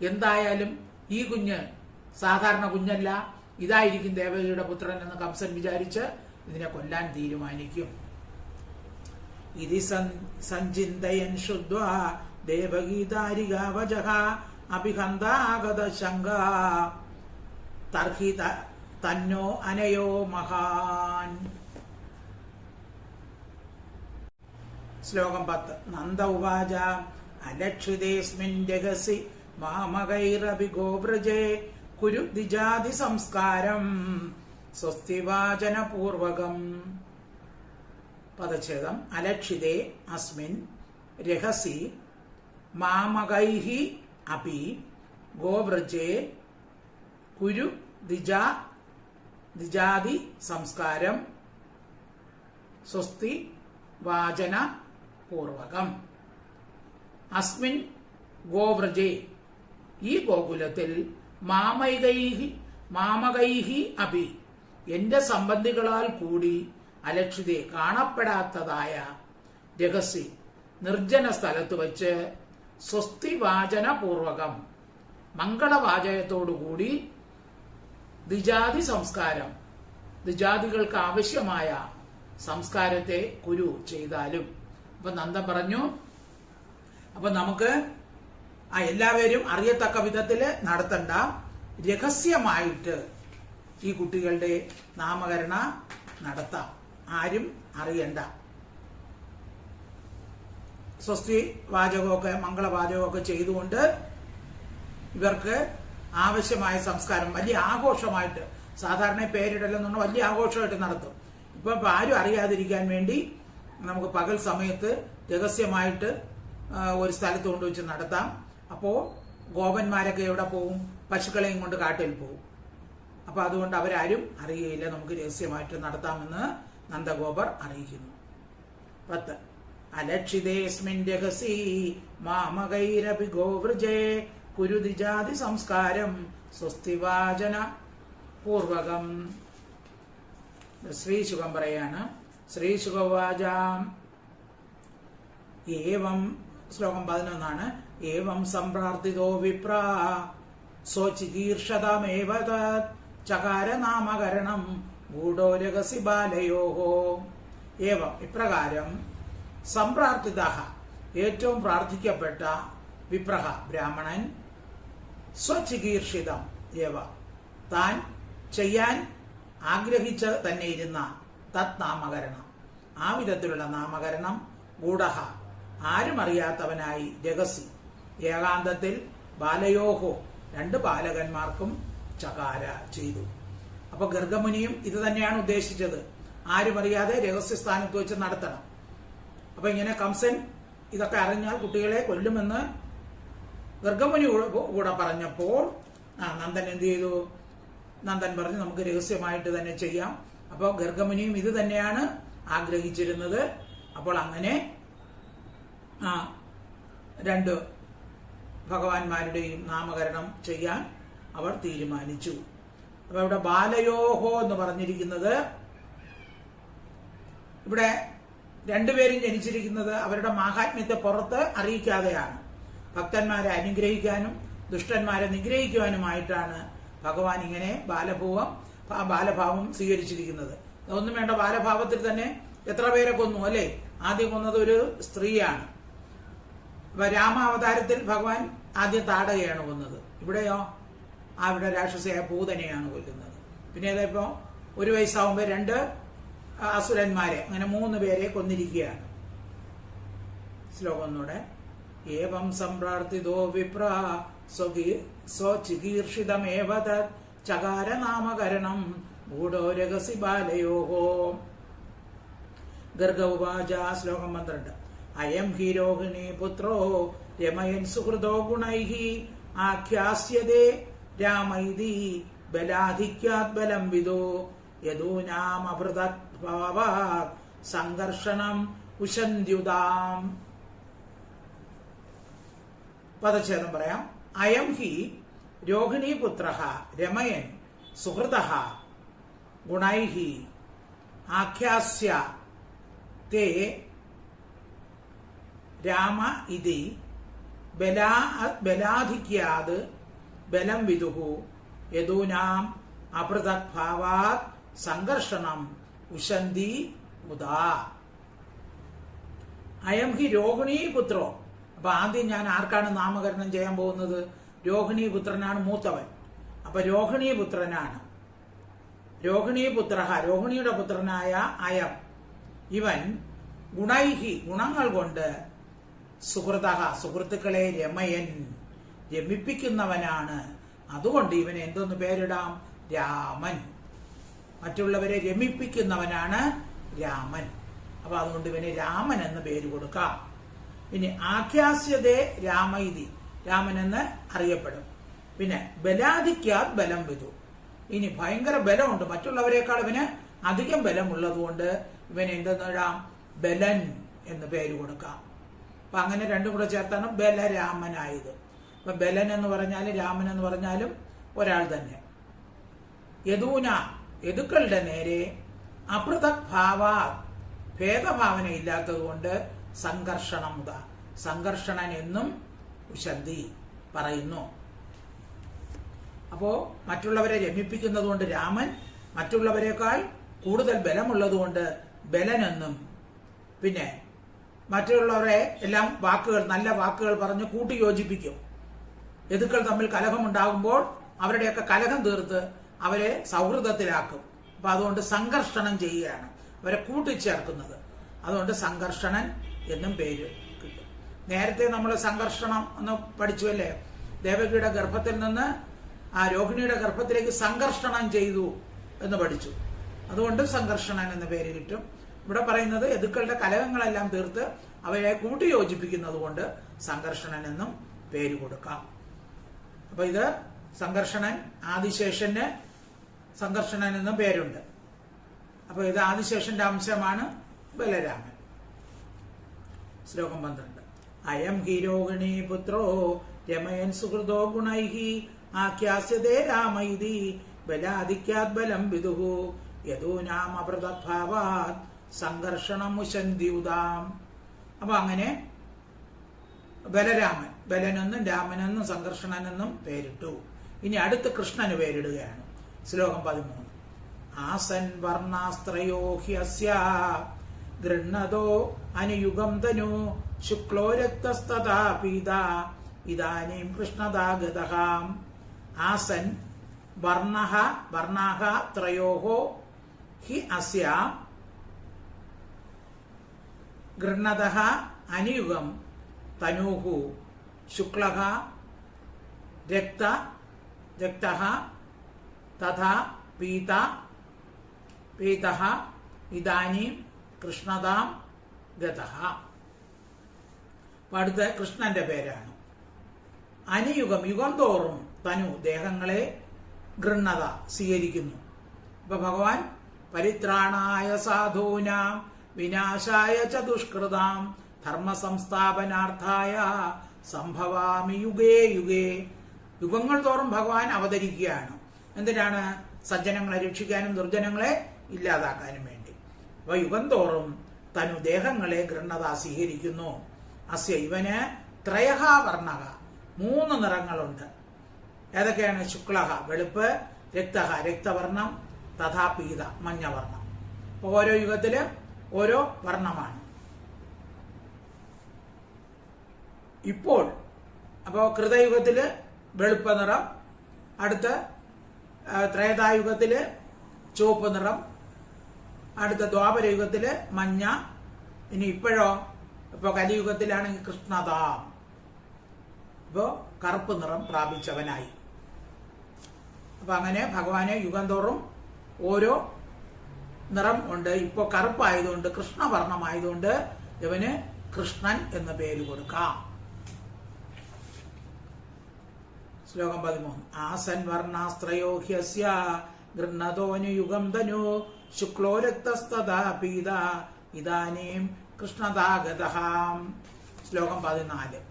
[SPEAKER 1] എന്തായാലും ഈ കുഞ്ഞ് സാധാരണ കുഞ്ഞല്ല, ഇതായിരിക്കും ദേവകിയുടെ പുത്രൻ എന്ന് കംസൻ വിചാരിച്ച് ഇതിനെ കൊല്ലാൻ തീരുമാനിക്കും. ഇതി സഞ്ചിന്തയൻ ശ്രുത്വാ ദേവഗീതാരികാവജഃ അഭിഹന്താഗത ശങ്ക തർഹി തന്നോ അനയോ മഹാൻ. ശ്ലോകം 10. നന്ദ ഉവാച അലക്ഷിതേസ്മിൻ രഹസി മാമകൈരപി ഗോവ്രജേ കുരു ദ്വിജാതി സംസ്കാരം സ്വസ്തിവാചനപൂർവകം. പദച്ഛേദം. അലക്ഷിതേ അസ്മിൻ രഹസി മാമകൈഹി അപി ഗോവ്രജേ കുരു ദ്വിജാതി സംസ്കാരം സ്വസ്തി വാചന പൂർവകം. അസ്മിൻ ഗോവ്രജേ, ഈ ഗോകുലത്തിൽ മാമകൈഹി അപി, എന്റെ സംബന്ധികളാൽ കൂടി അലക്ഷിതേ, കാണപ്പെടാത്തതായ രഹസ്യ നിർജ്ജന സ്ഥലത്ത് വച്ച് സ്വസ്തി വാചന പൂർവകം, മംഗളവാചകത്തോടുകൂടി ദ്വിജാതി സംസ്കാരം, ദ്വിജാതികൾക്ക് ആവശ്യമായ സംസ്കാരത്തെ കുരു ചെയ്താലും. അപ്പൊ നന്ദൻ പറഞ്ഞു, അപ്പൊ നമുക്ക് എല്ലാവരും അറിയത്തക്ക വിധത്തില് നടത്തണ്ട, രഹസ്യമായിട്ട് ഈ കുട്ടികളുടെ നാമകരണ നടത്താം, ആരും അറിയണ്ട. സ്വസ്തി വാചകമൊക്കെ മംഗളവാചകമൊക്കെ ചെയ്തുകൊണ്ട് ഇവർക്ക് ആവശ്യമായ സംസ്കാരം വലിയ ആഘോഷമായിട്ട്, സാധാരണ പേരിടലെന്ന് വലിയ ആഘോഷമായിട്ട് നടത്തും. ഇപ്പൊ ആരും അറിയാതിരിക്കാൻ വേണ്ടി നമുക്ക് പകൽ സമയത്ത് രഹസ്യമായിട്ട് ഒരു സ്ഥലത്ത് കൊണ്ടുവച്ച് നടത്താം. അപ്പോ ഗോപന്മാരൊക്കെ എവിടെ പോവും? പശുക്കളെയും കൊണ്ട് കാട്ടിൽ പോവും. അപ്പൊ അതുകൊണ്ട് അവരാരും അറിയുകയില്ല, നമുക്ക് രഹസ്യമായിട്ട് നടത്താമെന്ന് നന്ദഗോപർ അറിയിക്കുന്നു. 10. അലക്ഷിതേസ്മിൻ രഹസി മാമകൈരപി ഗോവ്രജേ കുരുദിജാതി സംസ്കാരം സ്വസ്തിവാചന പൂർവകം. ശ്രീശുകം പറയാണ്. ശ്രീശുകവാച ഏവം, ശ്ലോകം 11. ഏവം സംപ്രാർത്ഥിതോ വിപ്ര സ്വചികീർഷതമേവ ചകാര നാമകരണം ഗൂഢോ രഹസി ബാലയോഹോ. ഏവം, ഇപ്രകാരം സംപ്രാർത്ഥിത, ഏറ്റവും പ്രാർത്ഥിക്കപ്പെട്ട, വിപ്രഹ, ബ്രാഹ്മണൻ, സ്വചികീർഷിതം ഏവ, താൻ ചെയ്യാൻ ആഗ്രഹിച്ച തന്നെ ഇരുന്ന തത് നാമകരണം, ആ വിധത്തിലുള്ള നാമകരണം, ഗൂഢഹ, ആരും അറിയാത്തവനായി, രഹസി, ഏകാന്തത്തിൽ, ബാലയോഹോ, 2 ബാലകന്മാർക്കും ചകാര ചെയ്തു. അപ്പൊ ഗർഗമുനിയും ഇത് തന്നെയാണ് ഉദ്ദേശിച്ചത്, ആരും അറിയാതെ രഹസ്യസ്ഥാനത്ത് വെച്ച് നടത്തണം. അപ്പൊ ഇങ്ങനെ കംസൻ ഇതൊക്കെ അറിഞ്ഞാൽ കുട്ടികളെ കൊല്ലുമെന്ന് ഗർഗമുനി കൂടെ പറഞ്ഞപ്പോൾ നന്ദൻ എന്ത് ചെയ്തു? നന്ദൻ പറഞ്ഞു നമുക്ക് രഹസ്യമായിട്ട് തന്നെ ചെയ്യാം. അപ്പോൾ ഗർഗമുനിയും ഇത് തന്നെയാണ് ആഗ്രഹിച്ചിരുന്നത്. അപ്പോൾ അങ്ങനെ 2 ഭഗവാന്മാരുടെയും നാമകരണം ചെയ്യാൻ അവർ തീരുമാനിച്ചു. അപ്പൊ ഇവിടെ ബാലയോഹോ എന്ന് പറഞ്ഞിരിക്കുന്നത്, ഇവിടെ 2 പേരും ജനിച്ചിരിക്കുന്നത് അവരുടെ മാഹാത്മ്യത്തെ പുറത്ത് അറിയിക്കാതെയാണ്. ഭക്തന്മാരെ അനുഗ്രഹിക്കാനും ദുഷ്ടന്മാരെ നിഗ്രഹിക്കുവാനുമായിട്ടാണ് ഭഗവാൻ ഇങ്ങനെ ബാലഭാവം സ്വീകരിച്ചിരിക്കുന്നത്. ഒന്നും വേണ്ട, ബാലഭാവത്തിൽ തന്നെ എത്ര പേരെ കൊന്നു അല്ലെ? ആദ്യം കൊന്നത് ഒരു സ്ത്രീയാണ്. രാമാവതാരത്തിൽ ഭഗവാൻ ആദ്യം താടകയാണ് കൊന്നത്. ഇവിടെയോ അവിടെ രാക്ഷസയായ പൂതനെയാണ് കൊല്ലുന്നത്. പിന്നെ ഏതായപ്പോ 1 വയസ്സാവുമ്പോ 2 അസുരന്മാരെ, അങ്ങനെ 3 പേരെ കൊന്നിരിക്കുകയാണ്. ശ്ലോകം ഒന്നൂടെ. ഏവം സംപ്രാർത്ഥിതോ വിപ്ര സ്വചികീർഷിതമേവ തത് ചകാര നാമകരണം ഗൂഢോ രഹസി ബാലയോഹോ. ഗർഗ ഉവാച. ശ്ലോകം 12. അയം ഹി രോഹിണി പുത്രോ രമയൻ സുഹൃദോ ഗുണൈഃ ആഖ്യാസ്യതേ രാമൈതി ബലാധിക്യാത് ബലം വിദോ യദൂനാമഭൃതത് ഭാവാത് സംഘർഷണം ഉശന്ത്യുതാം. പദച്ഛേദം പറയാം. അയം ഹി രോഹിണീപുത്രഃ രമയൻ സുഹൃതഃ ഗുണൈഃ ആഖ്യാസ്യ തേ രാമ ഇതി ബലാധിക്യാത് ബലം വിദുഃ യദൂനാം അപൃഥക് ഭാവാത് സംഘർഷണം ഉശന്തി മുദാ. അയം ഹി രോഹിണീ പുത്രോ. അപ്പൊ ആദ്യം ഞാൻ ആർക്കാണ് നാമകരണം ചെയ്യാൻ പോകുന്നത്? രോഹിണീ പുത്രനാണ് മൂത്തവൻ. അപ്പൊ രോഹിണീ പുത്രനാണ്. രോഹിണീ പുത്ര, രോഹിണിയുടെ പുത്രനായ അയം, ഇവൻ ഗുണൈഹി, ഗുണങ്ങൾ കൊണ്ട്, സുഹൃത, സുഹൃത്തുക്കളെ രമയൻ, രമിപ്പിക്കുന്നവനാണ്. അതുകൊണ്ട് ഇവന് എന്തൊന്ന് പേരിടാം? രാമൻ. മറ്റുള്ളവരെ രമിപ്പിക്കുന്നവനാണ് രാമൻ. അപ്പൊ അതുകൊണ്ട് ഇവന് രാമൻ എന്ന് പേര് കൊടുക്കാം. ഇനി ആഖ്യാസ്യതേ രാമൈതി, രാമൻ എന്ന് അറിയപ്പെടും. പിന്നെ ബലാധിക്യാത് ബലം വിധു, ഇനി ഭയങ്കര ബലമുണ്ട്, മറ്റുള്ളവരെക്കാൾ ഇവന് അധികം ബലമുള്ളതുകൊണ്ട് ഇവന് എന്തെന്നിടാം? ബലൻ എന്ന് പേര് കൊടുക്കാം. അപ്പൊ അങ്ങനെ രണ്ടും കൂടെ ചേർത്താണ് ബലരാമനായത്. അപ്പൊ ബലൻ എന്ന് പറഞ്ഞാലും രാമൻ എന്ന് പറഞ്ഞാലും ഒരാൾ തന്നെ. യദൂന, യദുക്കളുടെ നേരെ അപൃഥക് ഭാവാ, ഭേദഭാവന ഇല്ലാത്തത് കൊണ്ട് സംഘർഷണം, സംഘർഷണൻ എന്നും ഉശന്തി പറയുന്നു. അപ്പോ മറ്റുള്ളവരെ രമിപ്പിക്കുന്നത് കൊണ്ട് രാമൻ, മറ്റുള്ളവരെക്കാൾ കൂടുതൽ ബലമുള്ളതുകൊണ്ട് ബലനെന്നും, പിന്നെ മറ്റുള്ളവരെ എല്ലാം വാക്കുകൾ, നല്ല വാക്കുകൾ പറഞ്ഞ് കൂട്ടിയോജിപ്പിക്കും. യദുക്കൾ തമ്മിൽ കലഹമുണ്ടാകുമ്പോൾ അവരുടെയൊക്കെ കലഹം തീർത്ത് അവരെ സൗഹൃദത്തിലാക്കും. അപ്പൊ അതുകൊണ്ട് സംഘർഷണം ചെയ്യുകയാണ്, അവരെ കൂട്ടിച്ചേർക്കുന്നത്. അതുകൊണ്ട് സംഘർഷണൻ എന്നും പേര് കിട്ടും. നേരത്തെ നമ്മൾ സംഘർഷണം എന്ന് പഠിച്ചു അല്ലേ? ദേവകിയുടെ ഗർഭത്തിൽ നിന്ന് ആ രോഹിണിയുടെ ഗർഭത്തിലേക്ക് സംഘർഷണം ചെയ്തു എന്ന് പഠിച്ചു. അതുകൊണ്ട് സംഘർഷണൻ എന്ന പേര് കിട്ടും. ഇവിടെ പറയുന്നത് യദുക്കളുടെ കലഹങ്ങളെല്ലാം തീർത്ത് അവരെ കൂട്ടിയോജിപ്പിക്കുന്നത് കൊണ്ട് സംഘർഷണൻ എന്നും പേര് കൊടുക്കാം. അപ്പൊ ഇത് സംഘർഷണൻ, ആദിശേഷന് സംഘർഷണൻ എന്നും പേരുണ്ട്. അപ്പൊ ഇത് ആദിശേഷന്റെ അംശമാണ് ബലരാമൻ. ശ്ലോകം 12. അയം ഹി രോഹിണീ പുത്രോ രമയൻ സുഹൃതോ ഗുണൈഹി ആഖ്യാസ്യതേ രാമൈതി ബലാധിക്യാത് ബലം വിദുഹു യദൂനാം അപൃഥക്ഭാവാത് സംഘർഷണം മുശന്തിയുതാം. അപ്പൊ അങ്ങനെ ബലരാമൻ, ബലനെന്നും രാമനെന്നും സംഘർഷണനെന്നും പേരിട്ടു. ഇനി അടുത്ത് കൃഷ്ണന് പേരിടുകയാണ്. ശ്ലോകം 13. ആസൻ വർണ്ണാസ്ത്രയോ ഹ്യസ്യ ഗൃഹ്ണതോ അനുയുഗം തനു ശുക്ലോ രക്തസ്തഥാ പീത ഇദാനീം കൃഷ്ണദാ ഗതഃ. ആസൻ വർണ്ണാഹ ത്രയോഃ ഹി അസ്യ ഗൃഹ്ണതഃ അനുയുഗം തനൂഃ ശുക്ലഃ രക്തഃ തഥാ പീതഃ ഇദാനീം കൃഷ്ണദാം ഗതഃ. അടുത്ത കൃഷ്ണന്റെ പേരാണ്. അനുയുഗം, യുഗം തോറും തനു, ദേഹങ്ങളെ ഗൃഹ്ണത സ്വീകരിക്കുന്നു. ഇപ്പൊ ഭഗവാൻ പരിത്രാണായ സാധൂനാം വിനാശായ ച ദുഷ്കൃതാം ധർമ്മ സംസ്ഥാപനാർത്ഥായ സംഭവാമി യുഗേ യുഗേ. യുഗങ്ങൾ തോറും ഭഗവാൻ അവതരിക്കുകയാണ്. എന്തിനാണ്? സജ്ജനങ്ങളെ രക്ഷിക്കാനും ദുർജനങ്ങളെ ഇല്ലാതാക്കാനും വേണ്ടി. അപ്പൊ യുഗം തോറും തനു, ദേഹങ്ങളെ ഗൃഹ്ണത സ്വീകരിക്കുന്നു. അസ്യ, ഇവന് ത്രയഃ വർണ്ണഃ, 3 നിറങ്ങളുണ്ട്. ഏതൊക്കെയാണ്? ശുക്ലഃ വെളുപ്പ്, രക്തഃ രക്തവർണം, തഥാ പീത മഞ്ഞവർണം. അപ്പൊ ഓരോ യുഗത്തില് ഓരോ വർണ്ണമാണ്. ഇപ്പോൾ അപ്പോ കൃതയുഗത്തില് വെളുപ്പ നിറം, അടുത്ത ത്രേതായുഗത്തില് ചുവപ്പ് നിറം, അടുത്ത ദ്വാപരയുഗത്തില് മഞ്ഞ, ഇനി ഇപ്പോഴോ ഇപ്പൊ കലിയുഗത്തിലാണെങ്കിൽ കൃഷ്ണത, ഇപ്പോ കറുപ്പ് നിറം പ്രാപിച്ചവനായി. അപ്പൊ അങ്ങനെ ഭഗവാനെ യുഗം തോറും ഓരോ നിറം ഉണ്ട്. ഇപ്പോ കറുപ്പായതുകൊണ്ട്, കൃഷ്ണവർണ്ണമായതുകൊണ്ട് ഇവന് കൃഷ്ണൻ എന്ന പേര് കൊടുക്കാം. ശ്ലോകം 13. ആസൻ വർണ്ണാസ്ത്രയോ ഹ്യസ്യ ഗൃഹ്ണതോനുയുഗം ധനു ശുക്ലോ രക്തസ്തഥാ പീത ഇദാനീം കൃഷ്ണദാ ഗതഃ. ശ്ലോകം 14.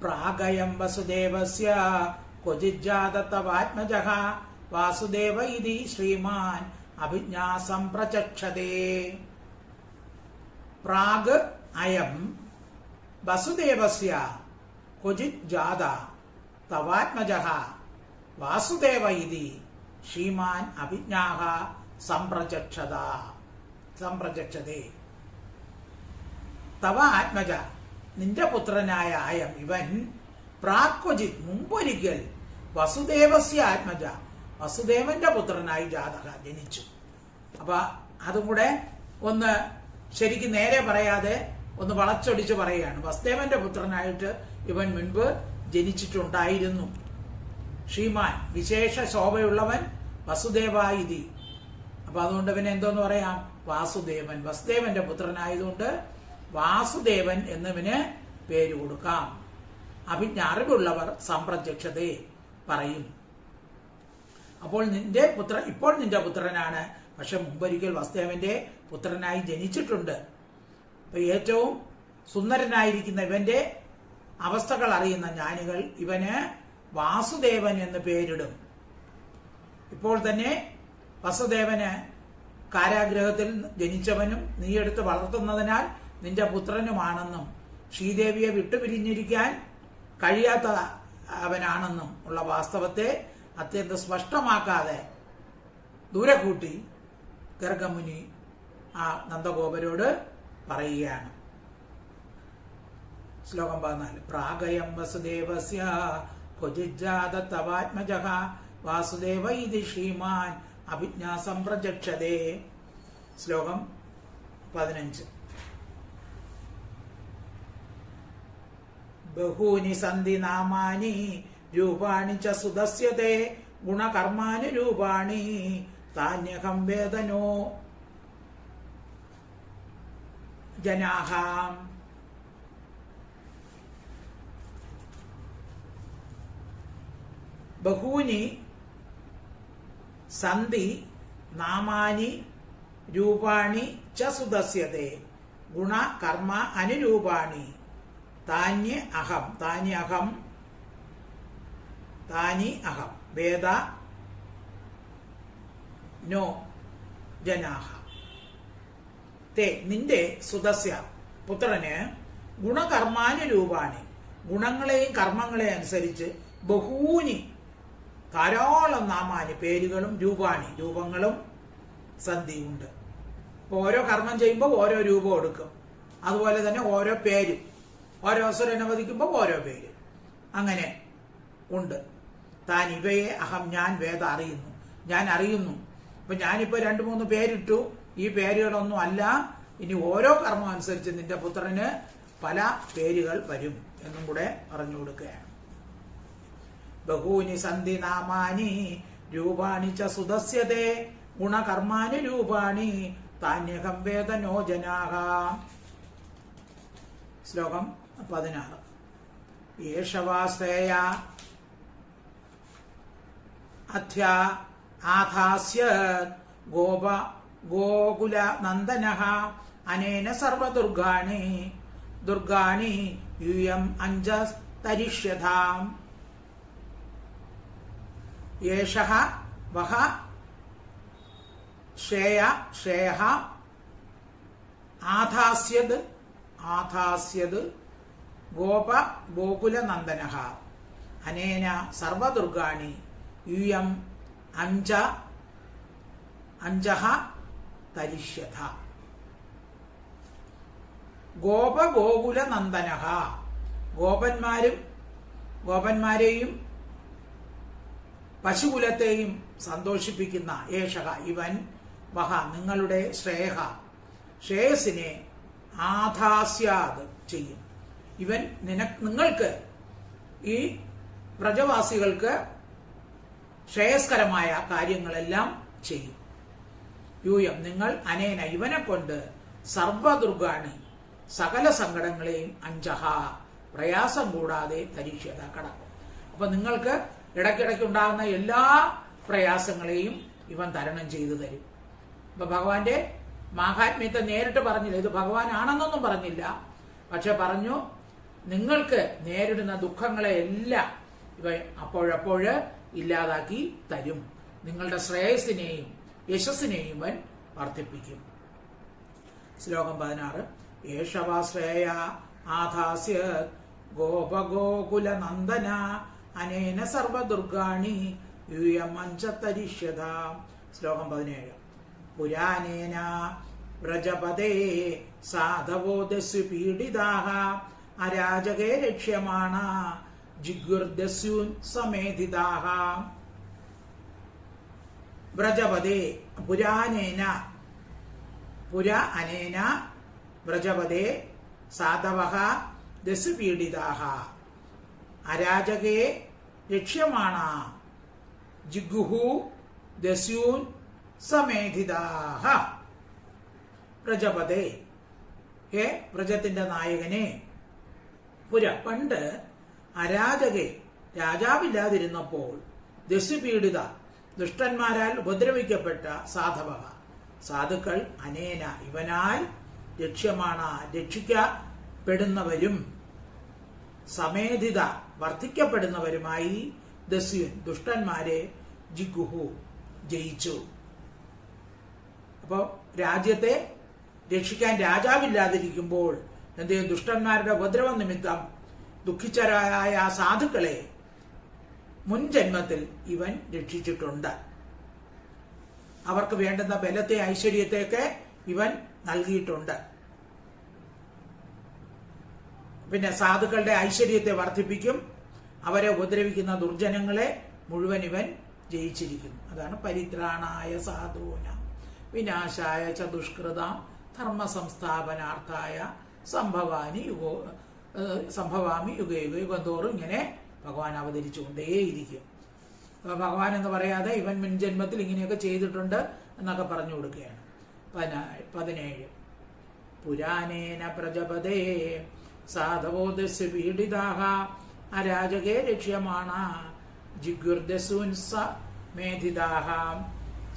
[SPEAKER 1] പ്രാഗയം വസുദേവസ്യ ക്വചിജ്ജാതതവാത്മജഃ വാസുദേവ ഇതി ശ്രീമാൻ അഭിജ്ഞാസം പ്രചക്ഷതേ. പ്രാഗ് അയം വസുദേവസ്യ ക്വചിത് ജാത തവാത്മജഃ വാസുദേവ ഇതി ശ്രീമാൻ അഭിജ്ഞാഃ സംപ്രചക്ഷത. സംപ്രചക്ഷതേ. തവ ആത്മജ, നിന്റെ പുത്രനായ അയം ഇവൻ പ്രാക്വജിത് മുമ്പൊരിക്കൽ വസുദേവസ്യ ആത്മജ, വസുദേവന്റെ പുത്രനായി ജാതക ജനിച്ചു. അപ്പൊ അതും കൂടെ ഒന്ന് ശരിക്കും നേരെ പറയാതെ ഒന്ന് വളച്ചൊടിച്ച് പറയുകയാണ്. വസുദേവന്റെ പുത്രനായിട്ട് ഇവൻ മുൻപ് ജനിച്ചിട്ടുണ്ടായിരുന്നു. ശ്രീമാൻ, വിശേഷ ശോഭയുള്ളവൻ, വസുദേവായിതി. അപ്പൊ അതുകൊണ്ട് ഇവൻ എന്തോന്ന് പറയാം? വാസുദേവൻ. വസുദേവന്റെ പുത്രനായതുകൊണ്ട് വാസുദേവൻ എന്നിവന് പേര് കൊടുക്കാം. അഭിജ്ഞ, അറിവുള്ളവർ സംപ്രത്യക്ഷതയെ പറയും. അപ്പോൾ ഇപ്പോൾ നിന്റെ പുത്രനാണ്, പക്ഷെ മുമ്പൊരിക്കൽ വസുദേവന്റെ പുത്രനായി ജനിച്ചിട്ടുണ്ട്. അപ്പൊ ഏറ്റവും സുന്ദരനായിരിക്കുന്ന ഇവന്റെ അവസ്ഥകൾ അറിയുന്ന ജ്ഞാനികൾ ഇവന് വാസുദേവൻ എന്ന് പേരിടും. ഇപ്പോൾ തന്നെ വസുദേവന് കാരാഗ്രഹത്തിൽ ജനിച്ചവനും നീ എടുത്ത് വളർത്തുന്നതിനാൽ നിന്റെ പുത്രനുമാണെന്നും ശ്രീദേവിയെ വിട്ടുപിരിഞ്ഞിരിക്കാൻ കഴിയാത്ത അവനാണെന്നും ഉള്ള വാസ്തവത്തെ അത്യന്തം സ്പഷ്ടമാക്കാതെ ദൂരെ കൂട്ടി ഗർഗമുനി ആ നന്ദഗോപരോട് പറയുകയാണ്. ശ്ലോകം 14. പ്രാഗയം വസുദേവസ്യ ക്വചിജ്ജാത തവാത്മജഃ വാസുദേവ ഇതി ശ്രീമാൻ അഭിജ്ഞാ സംപ്രചക്ഷതേ. ശ്ലോകം 15. ബഹൂനി സന്ധി നാമാനി രൂപാണി ച സുദസ്യതേ ഗുണകർമാനി രൂപാണി താന്യഹം വേദനോ ജനാഹാം. ബഹൂനി സന്ധി നാമാനി രൂപാണി ച സുദസ്യതേ ഗുണകർമ്മ അനുരൂപാണി താന്യ അഹം. താനി അഹം വേദ നോ ജനാഹ. തേ, നിന്റെ സുദസ്യ പുത്രന് ഗുണകർമാനുരൂപാണി, ഗുണങ്ങളെയും കർമ്മങ്ങളെയും അനുസരിച്ച് ബഹൂനി ധാരാളം നാമാനി പേരുകളും രൂപാണി രൂപങ്ങളും സന്ധിയുണ്ട്. ഇപ്പൊ ഓരോ കർമ്മം ചെയ്യുമ്പോൾ ഓരോ രൂപം എടുക്കും. അതുപോലെ തന്നെ ഓരോ പേരും, ഓരോ അസുരനെ വധിക്കുമ്പോൾ ഓരോ പേര്, അങ്ങനെ ഉണ്ട്. താൻ ഇവയെ അഹം, ഞാൻ വേദ അറിയുന്നു, ഞാൻ അറിയുന്നു. അപ്പൊ ഞാനിപ്പോ 2-3 പേരിട്ടു. ഈ പേരുകളൊന്നും അല്ല, ഇനി ഓരോ കർമ്മം അനുസരിച്ച് നിന്റെ പുത്രന് പല പേരുകൾ വരും എന്നും കൂടെ പറഞ്ഞു കൊടുക്കുകയാണ്. ബഹൂനി സന്ധി നാമാനി രൂപാണി ച സുദസ്യതേ ഗുണകർമാനി രൂപാണി താന്യഹം വേദനോ ജനാഹ. ശ്ലോകം 16. യേശവാശ്രയ അധ്യ ആധാസ്യ ഗോകുല നന്ദനഃ അനേന സർവദുർഗാണി ദുർഗാണി യൂയം അഞ്ജസ്തരിഷ്യതാം. യേശഃ വഹ ശ്രേയഃ ആധാസ്യത് ഗോകുലനന്ദനഃ അനേന സർവദുർഗാണി യൂയം അഞ്ജഃ തരിഷ്യത. ഗോകുലനന്ദനഃ, ഗോപന്മാരെയും പശുകുലത്തെയും സന്തോഷിപ്പിക്കുന്ന ഏഷഹ ഇവൻ വഹ നിങ്ങളുടെ ശ്രേയസിനെ ആധാസ്യാത് ചെയ്യും. ഇവൻ നിങ്ങൾക്ക് ഈ വ്രജവാസികൾക്ക് ശ്രേയസ്കരമായ കാര്യങ്ങളെല്ലാം ചെയ്യും. യൂയം നിങ്ങൾ അനേന ഇവനെ കൊണ്ട് സർവദുർഗാണി സകല സങ്കടങ്ങളെയും അഞ്ജഹ പ്രയാസം കൂടാതെ തരീക്ഷ്യത കടക്കും. അപ്പൊ നിങ്ങൾക്ക് ഇടയ്ക്കിടയ്ക്ക് ഉണ്ടാകുന്ന എല്ലാ പ്രയാസങ്ങളെയും ഇവൻ തരണം ചെയ്തു തരും. അപ്പൊ ഭഗവാന്റെ മാഹാത്മ്യത്തെ നേരിട്ട് പറഞ്ഞില്ല, ഇത് ഭഗവാനാണെന്നൊന്നും പറഞ്ഞില്ല, പക്ഷെ പറഞ്ഞു നിങ്ങൾക്ക് നേരിടുന്ന ദുഃഖങ്ങളെ എല്ലാം ഇവ അപ്പോഴപ്പോഴ് ഇല്ലാതാക്കി തരും. നിങ്ങളുടെ ശ്രേയസിനെയും യശസ്സിനെയും ഇവൻ വർദ്ധിപ്പിക്കും. ശ്ലോകം 16. യേശവാശ്രയ ആധാസ്യ ഗോകുലനന്ദന അനേന സർവദുർഗാണി യൂയം അഞ്ജതരിഷ്യത. ശ്ലോകം 17. പുരാനേന വ്രജപദേ സാധവോ ദസ്യു പീഡിതാഹ അരാജകേ ലക്ഷ്യമാണ ജിഗുർദസ്യൂൻ സമേധിതാഹ. വ്രജപദേ പുര അനേന വ്രജപദേ സാധവഃ ദസ്യു പീഡിതാഹ അരാജകേ ലക്ഷ്യമാണ ജിഗുഹു ദസ്യൂൻ സമേധിതാഹ. വ്രജപദേ, ഹേ വ്രജത്തിന്റെ നായകനെ, പണ്ട് അരാജകെ രാജാവില്ലാതിരുന്നപ്പോൾ ദസ്യുപീഡിത ദുഷ്ടന്മാരാൽ ഉപദ്രവിക്കപ്പെട്ട സാധുക്കൾ അനേന ഇവനാൽ രക്ഷിക്കപ്പെടുന്നവരും സമേധിത വർദ്ധിക്കപ്പെടുന്നവരുമായി ദസ്യുൻ ദുഷ്ടന്മാരെ ജിഗുഹു ജയിച്ചു. അപ്പോ രാജ്യത്തെ രക്ഷിക്കാൻ രാജാവില്ലാതിരിക്കുമ്പോൾ എന്തെയും ദുഷ്ടന്മാരുടെ ഉപദ്രവ നിമിത്തം ദുഃഖിച്ചരായ സാധുക്കളെ മുൻ ജന്മത്തിൽ ഇവൻ രക്ഷിച്ചിട്ടുണ്ട്. അവർക്ക് വേണ്ടുന്ന ബലത്തെ ഐശ്വര്യത്തെയൊക്കെ ഇവൻ നൽകിയിട്ടുണ്ട്. പിന്നെ സാധുക്കളുടെ ഐശ്വര്യത്തെ വർദ്ധിപ്പിക്കും. അവരെ ഉപദ്രവിക്കുന്ന ദുർജനങ്ങളെ മുഴുവൻ ഇവൻ ജയിച്ചിരിക്കുന്നു. അതാണ് പരിത്രാണായ സാധൂനാം വിനാശായ ച ദുഷ്കൃതാം ധർമ്മ സംസ്ഥാപനാർത്ഥായ സംഭവാമി യുഗ യുഗം തോറും ഇങ്ങനെ ഭഗവാൻ അവതരിച്ചുകൊണ്ടേയിരിക്കും. ഭഗവാൻ എന്ന് പറയാതെ ഇവൻ മുൻജന്മത്തിൽ ഇങ്ങനെയൊക്കെ ചെയ്തിട്ടുണ്ട് എന്നൊക്കെ പറഞ്ഞു കൊടുക്കുകയാണ്. 17 പുരാണേന പ്രജപദേ സാധവോ ദസ്യു പീഡിതാഹ അരാജകേ ലക്ഷ്യമാണ ജിഗുർദസ്യൂൻ സമേധിതാഹ.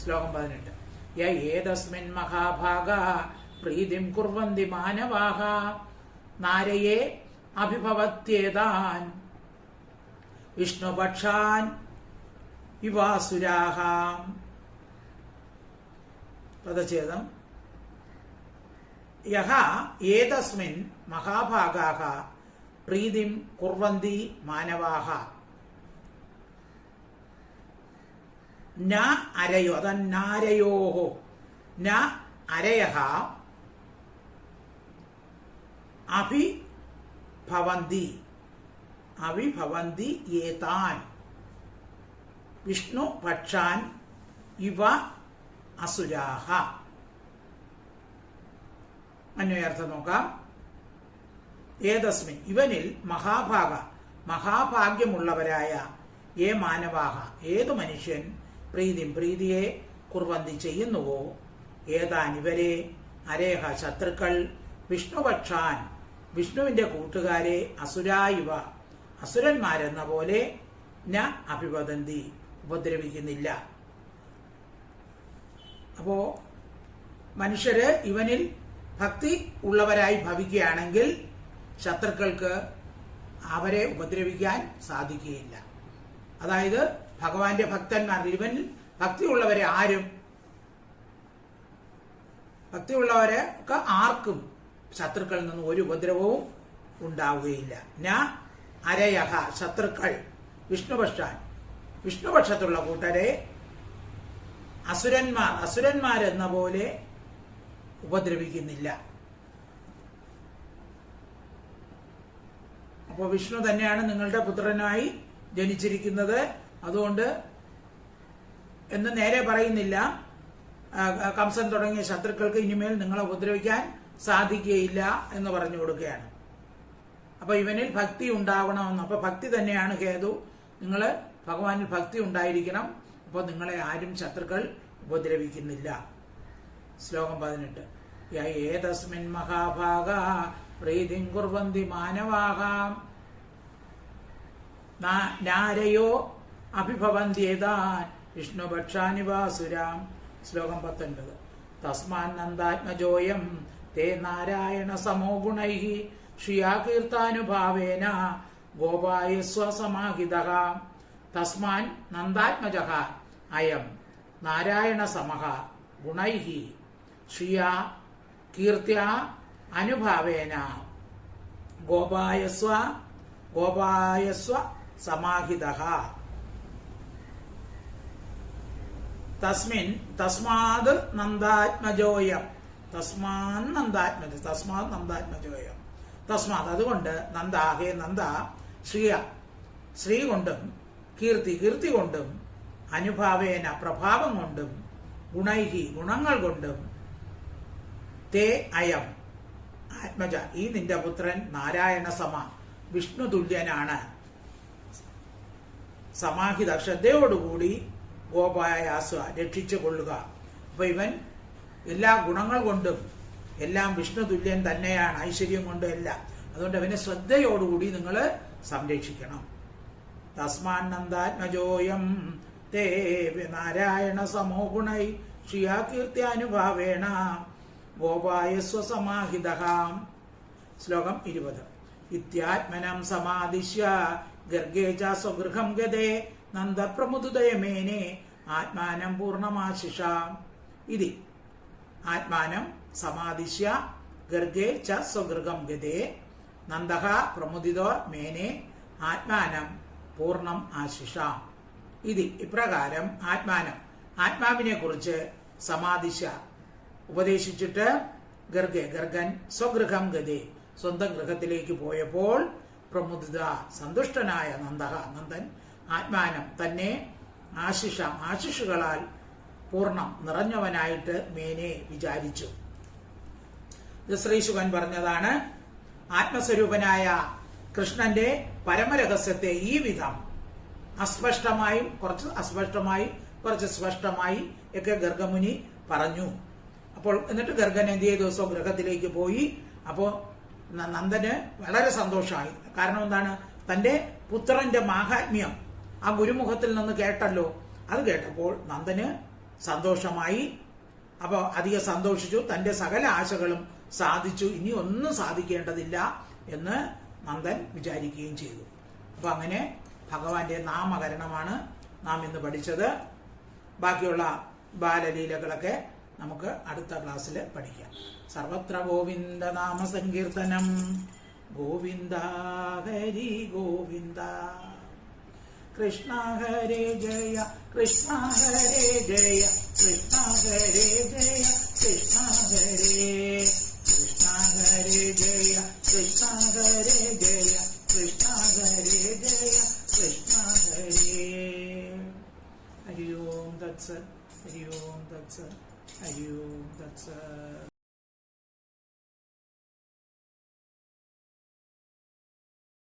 [SPEAKER 1] ശ്ലോകം 18 യേതസ്മിൻ മഹാഭാഗ പ്രീതിം കുർവന്തി മാനവാഹ നാരയേ അഭിഭവത്യേതാൻ വിഷ്ണുപക്ഷാൻ ഇവാസുരാഹ. പദച്ഛേദം യഹ ഏതസ്മിൻ മഹാഭാഗാഹ പ്രീതിം കുർവന്തി മാനവാഹ ന അരയോ അതന്നാരയോഹോ ന അരയഃ അഭിഭവന്തി ഏതാൻ വിഷ്ണു പക്ഷാൻ ഇവ അസുരാഹ. അന്വയാർത്ഥം നോക്കാം. ഏതസ്മിൻ ഇവനിൽ മഹാഭാഗ്യമുള്ളവരായ മാനവാഹ ഏതു മനുഷ്യൻ പ്രീതിയെ കുർവന്തി ചെയ്യുന്നുവോ ഏതാൻ ഇവരെ അരേഹ ശത്രുക്കൾ വിഷ്ണുപക്ഷാൻ വിഷ്ണുവിന്റെ കൂട്ടുകാരെ അസുരായിവ അസുരന്മാരെന്ന പോലെ ന അഭിവദന്തി ഉപദ്രവിക്കുന്നില്ല. അപ്പോ മനുഷ്യര് ഇവനിൽ ഭക്തി ഉള്ളവരായി ഭവിക്കുകയാണെങ്കിൽ ശത്രുക്കൾക്ക് അവരെ ഉപദ്രവിക്കാൻ സാധിക്കുകയില്ല. അതായത് ഭഗവാന്റെ ഭക്തന്മാരിൽ ഇവനിൽ ഭക്തിയുള്ളവരെ ഭക്തിയുള്ളവരൊക്കെ ആർക്കും ശത്രുക്കളിൽ നിന്ന് ഒരു ഉപദ്രവവും ഉണ്ടാവുകയില്ല. ന അരയഹ ശത്രുക്കൾ വിഷ്ണുപക്ഷത്തുള്ള കൂട്ടരെ അസുരന്മാരെന്ന പോലെ ഉപദ്രവിക്കുന്നില്ല. അപ്പോൾ വിഷ്ണു തന്നെയാണ് നിങ്ങളുടെ പുത്രനായി ജനിച്ചിരിക്കുന്നത്. അതുകൊണ്ട് എന്ന് നേരെ പറയുന്നില്ല. കംസൻ തുടങ്ങിയ ശത്രുക്കൾക്ക് ഇനിമേൽ നിങ്ങളെ ഉപദ്രവിക്കാൻ സാധിക്കുകയില്ല എന്ന് പറഞ്ഞു കൊടുക്കുകയാണ്. അപ്പൊ ഇവനിൽ ഭക്തി ഉണ്ടാവണമെന്ന്. അപ്പൊ ഭക്തി തന്നെയാണ് ഹേതു. നിങ്ങൾ ഭഗവാനിൽ ഭക്തി ഉണ്ടായിരിക്കണം. അപ്പൊ നിങ്ങളെ ആരും ശത്രുക്കൾ ഉപദ്രവിക്കുന്നില്ല. ശ്ലോകം 18 ഏതസ്മിൻ മഹാഭാഗ പ്രീതിം കുർവന്തി മാനവാഹ നാരയോ അഭിഭവന്ത്യേതാൻ വിഷ്ണുപക്ഷാനിവാസുരാം. ശ്ലോകം 19 തസ്മാൻ നന്ദാത്മജോയം തേ നാരായണ സമോ ഗുണൈഃ ശ്രിയാ കീർത്താനുഭാവേന ഗോപായ സ്വസമാഹിതഃ. തസ്മാൻ നന്ദാത്മജഃ അയം നാരായണ സമഃ ഗുണൈഃ ശ്രിയാ കീർത്യാ അനുഭാവേന ഗോപായ സ്വ സമാഹിതഃ. തസ്മാത് നന്ദാത്മജോയം തസ്മാൻ നന്ദാത്മജ തസ്മാത് നന്ദാത്മജോയം തസ്മാത് അതുകൊണ്ട് നന്ദാഹേ നന്ദ ശ്രീ കൊണ്ടും കീർത്തി കൊണ്ടും അനുഭാവേന പ്രഭാവം കൊണ്ടും ഗുണൈഹി ഗുണങ്ങൾ കൊണ്ടും തേ അയം ആത്മജ ഈ നിന്റെ പുത്രൻ നാരായണ സമ വിഷ്ണു തുല്യനാണ്. സമാഹിത ശ്രദ്ധയോടുകൂടി ഗോപായാസ്വ രക്ഷിച്ചു കൊള്ളുക. അപ്പൊ ഇവൻ എല്ലാ ഗുണങ്ങൾ കൊണ്ടും എല്ലാം വിഷ്ണു തുല്യൻ തന്നെയാണ്, ഐശ്വര്യം കൊണ്ടും എല്ലാം. അതുകൊണ്ട് അവനെ ശ്രദ്ധയോടുകൂടി നിങ്ങൾ സംരക്ഷിക്കണം. തസ്മാൻ നന്ദാത്മജോയം തേ നാരായണ സമോ ഗുണൈ ശ്രിയാ കീർത്തിയാനുഭാവേണ ഗോപായസ്വ സമാഹിത. ശ്ലോകം 20. ഇത്യാത്മനം സമാദിശ്യ ഗർഗേ ച സ്വഗൃഹം ഗതേ നന്ദപ്രമുദുദയമേനെ ആത്മാനം പൂർണ്ണമാശിഷ. ഇതി ആത്മാനം സമാദിശ്യ ഗർഗേ ച സ്വഗൃഹം ഗതേ നന്ദഃ പ്രമുദിതോ മേനെ ആത്മാനം പൂർണ്ണം ആശിഷ. ഇതി ഇപ്രകാരം ആത്മാനം ആത്മാവിനെ കുറിച്ച് സമാദിശ ഉപദേശിച്ചിട്ട് ഗർഗൻ സ്വഗൃഹം ഗതേ സ്വന്തം ഗൃഹത്തിലേക്ക് പോയപ്പോൾ പ്രമുദിത സന്തുഷ്ടനായ നന്ദൻ ആത്മാനം തന്നെ ആശിഷുകളാൽ പൂർണ്ണം നിറഞ്ഞവനായിട്ട് മേനെ വിചാരിച്ചു. ഇത് ശ്രീശുകൻ പറഞ്ഞതാണ്. ആത്മസ്വരൂപനായ കൃഷ്ണന്റെ പരമരഹസ്യത്തെ ഈ വിധം അസ്പഷ്ടമായും കുറച്ച് സ്പഷ്ടമായി ഒക്കെ ഗർഗമുനി പറഞ്ഞു. അപ്പോൾ എന്നിട്ട് ഗർഗൻ എന്ത് ചെയ്തു? സ്വഗൃഹത്തിലേക്ക് പോയി. അപ്പോ നന്ദന് വളരെ സന്തോഷമായി. കാരണം എന്താണ്? തന്റെ പുത്രന്റെ മാഹാത്മ്യം ആ ഗുരുമുഖത്തിൽ നിന്ന് കേട്ടല്ലോ. അത് കേട്ടപ്പോൾ നന്ദന് സന്തോഷമായി. അപ്പോ അധികം സന്തോഷിച്ചു. തന്റെ സകല ആശകളും സാധിച്ചു. ഇനി ഒന്നും സാധിക്കേണ്ടതില്ല എന്ന് നന്ദൻ വിചാരിക്കുകയും ചെയ്തു. അപ്പൊ അങ്ങനെ ഭഗവാന്റെ നാമകരണമാണ് നാം ഇന്ന് പഠിച്ചത്. ബാക്കിയുള്ള ബാലലീലകളൊക്കെ നമുക്ക് അടുത്ത ക്ലാസ്സിൽ പഠിക്കാം. സർവത്ര ഗോവിന്ദ നാമ സങ്കീർത്തനം. ഗോവിന്ദ ഹരി ഗോവിന്ദ. കൃഷ്ണ ഹരേ ജയ കൃഷ്ണ ഹരേ ജയ കൃഷ്ണ ഹരേ ജയ കൃഷ്ണ ഹരേ കൃഷ്ണ ഹരേ ജയ കൃഷ്ണ ഹരേ ജയ കൃഷ്ണ ഹരേ ജയ കൃഷ്ണ ഹരേ. ഹരി ഓം തത്സത് ഹരി ഓം തത്സത് ഹരി ഓം തത്സത്.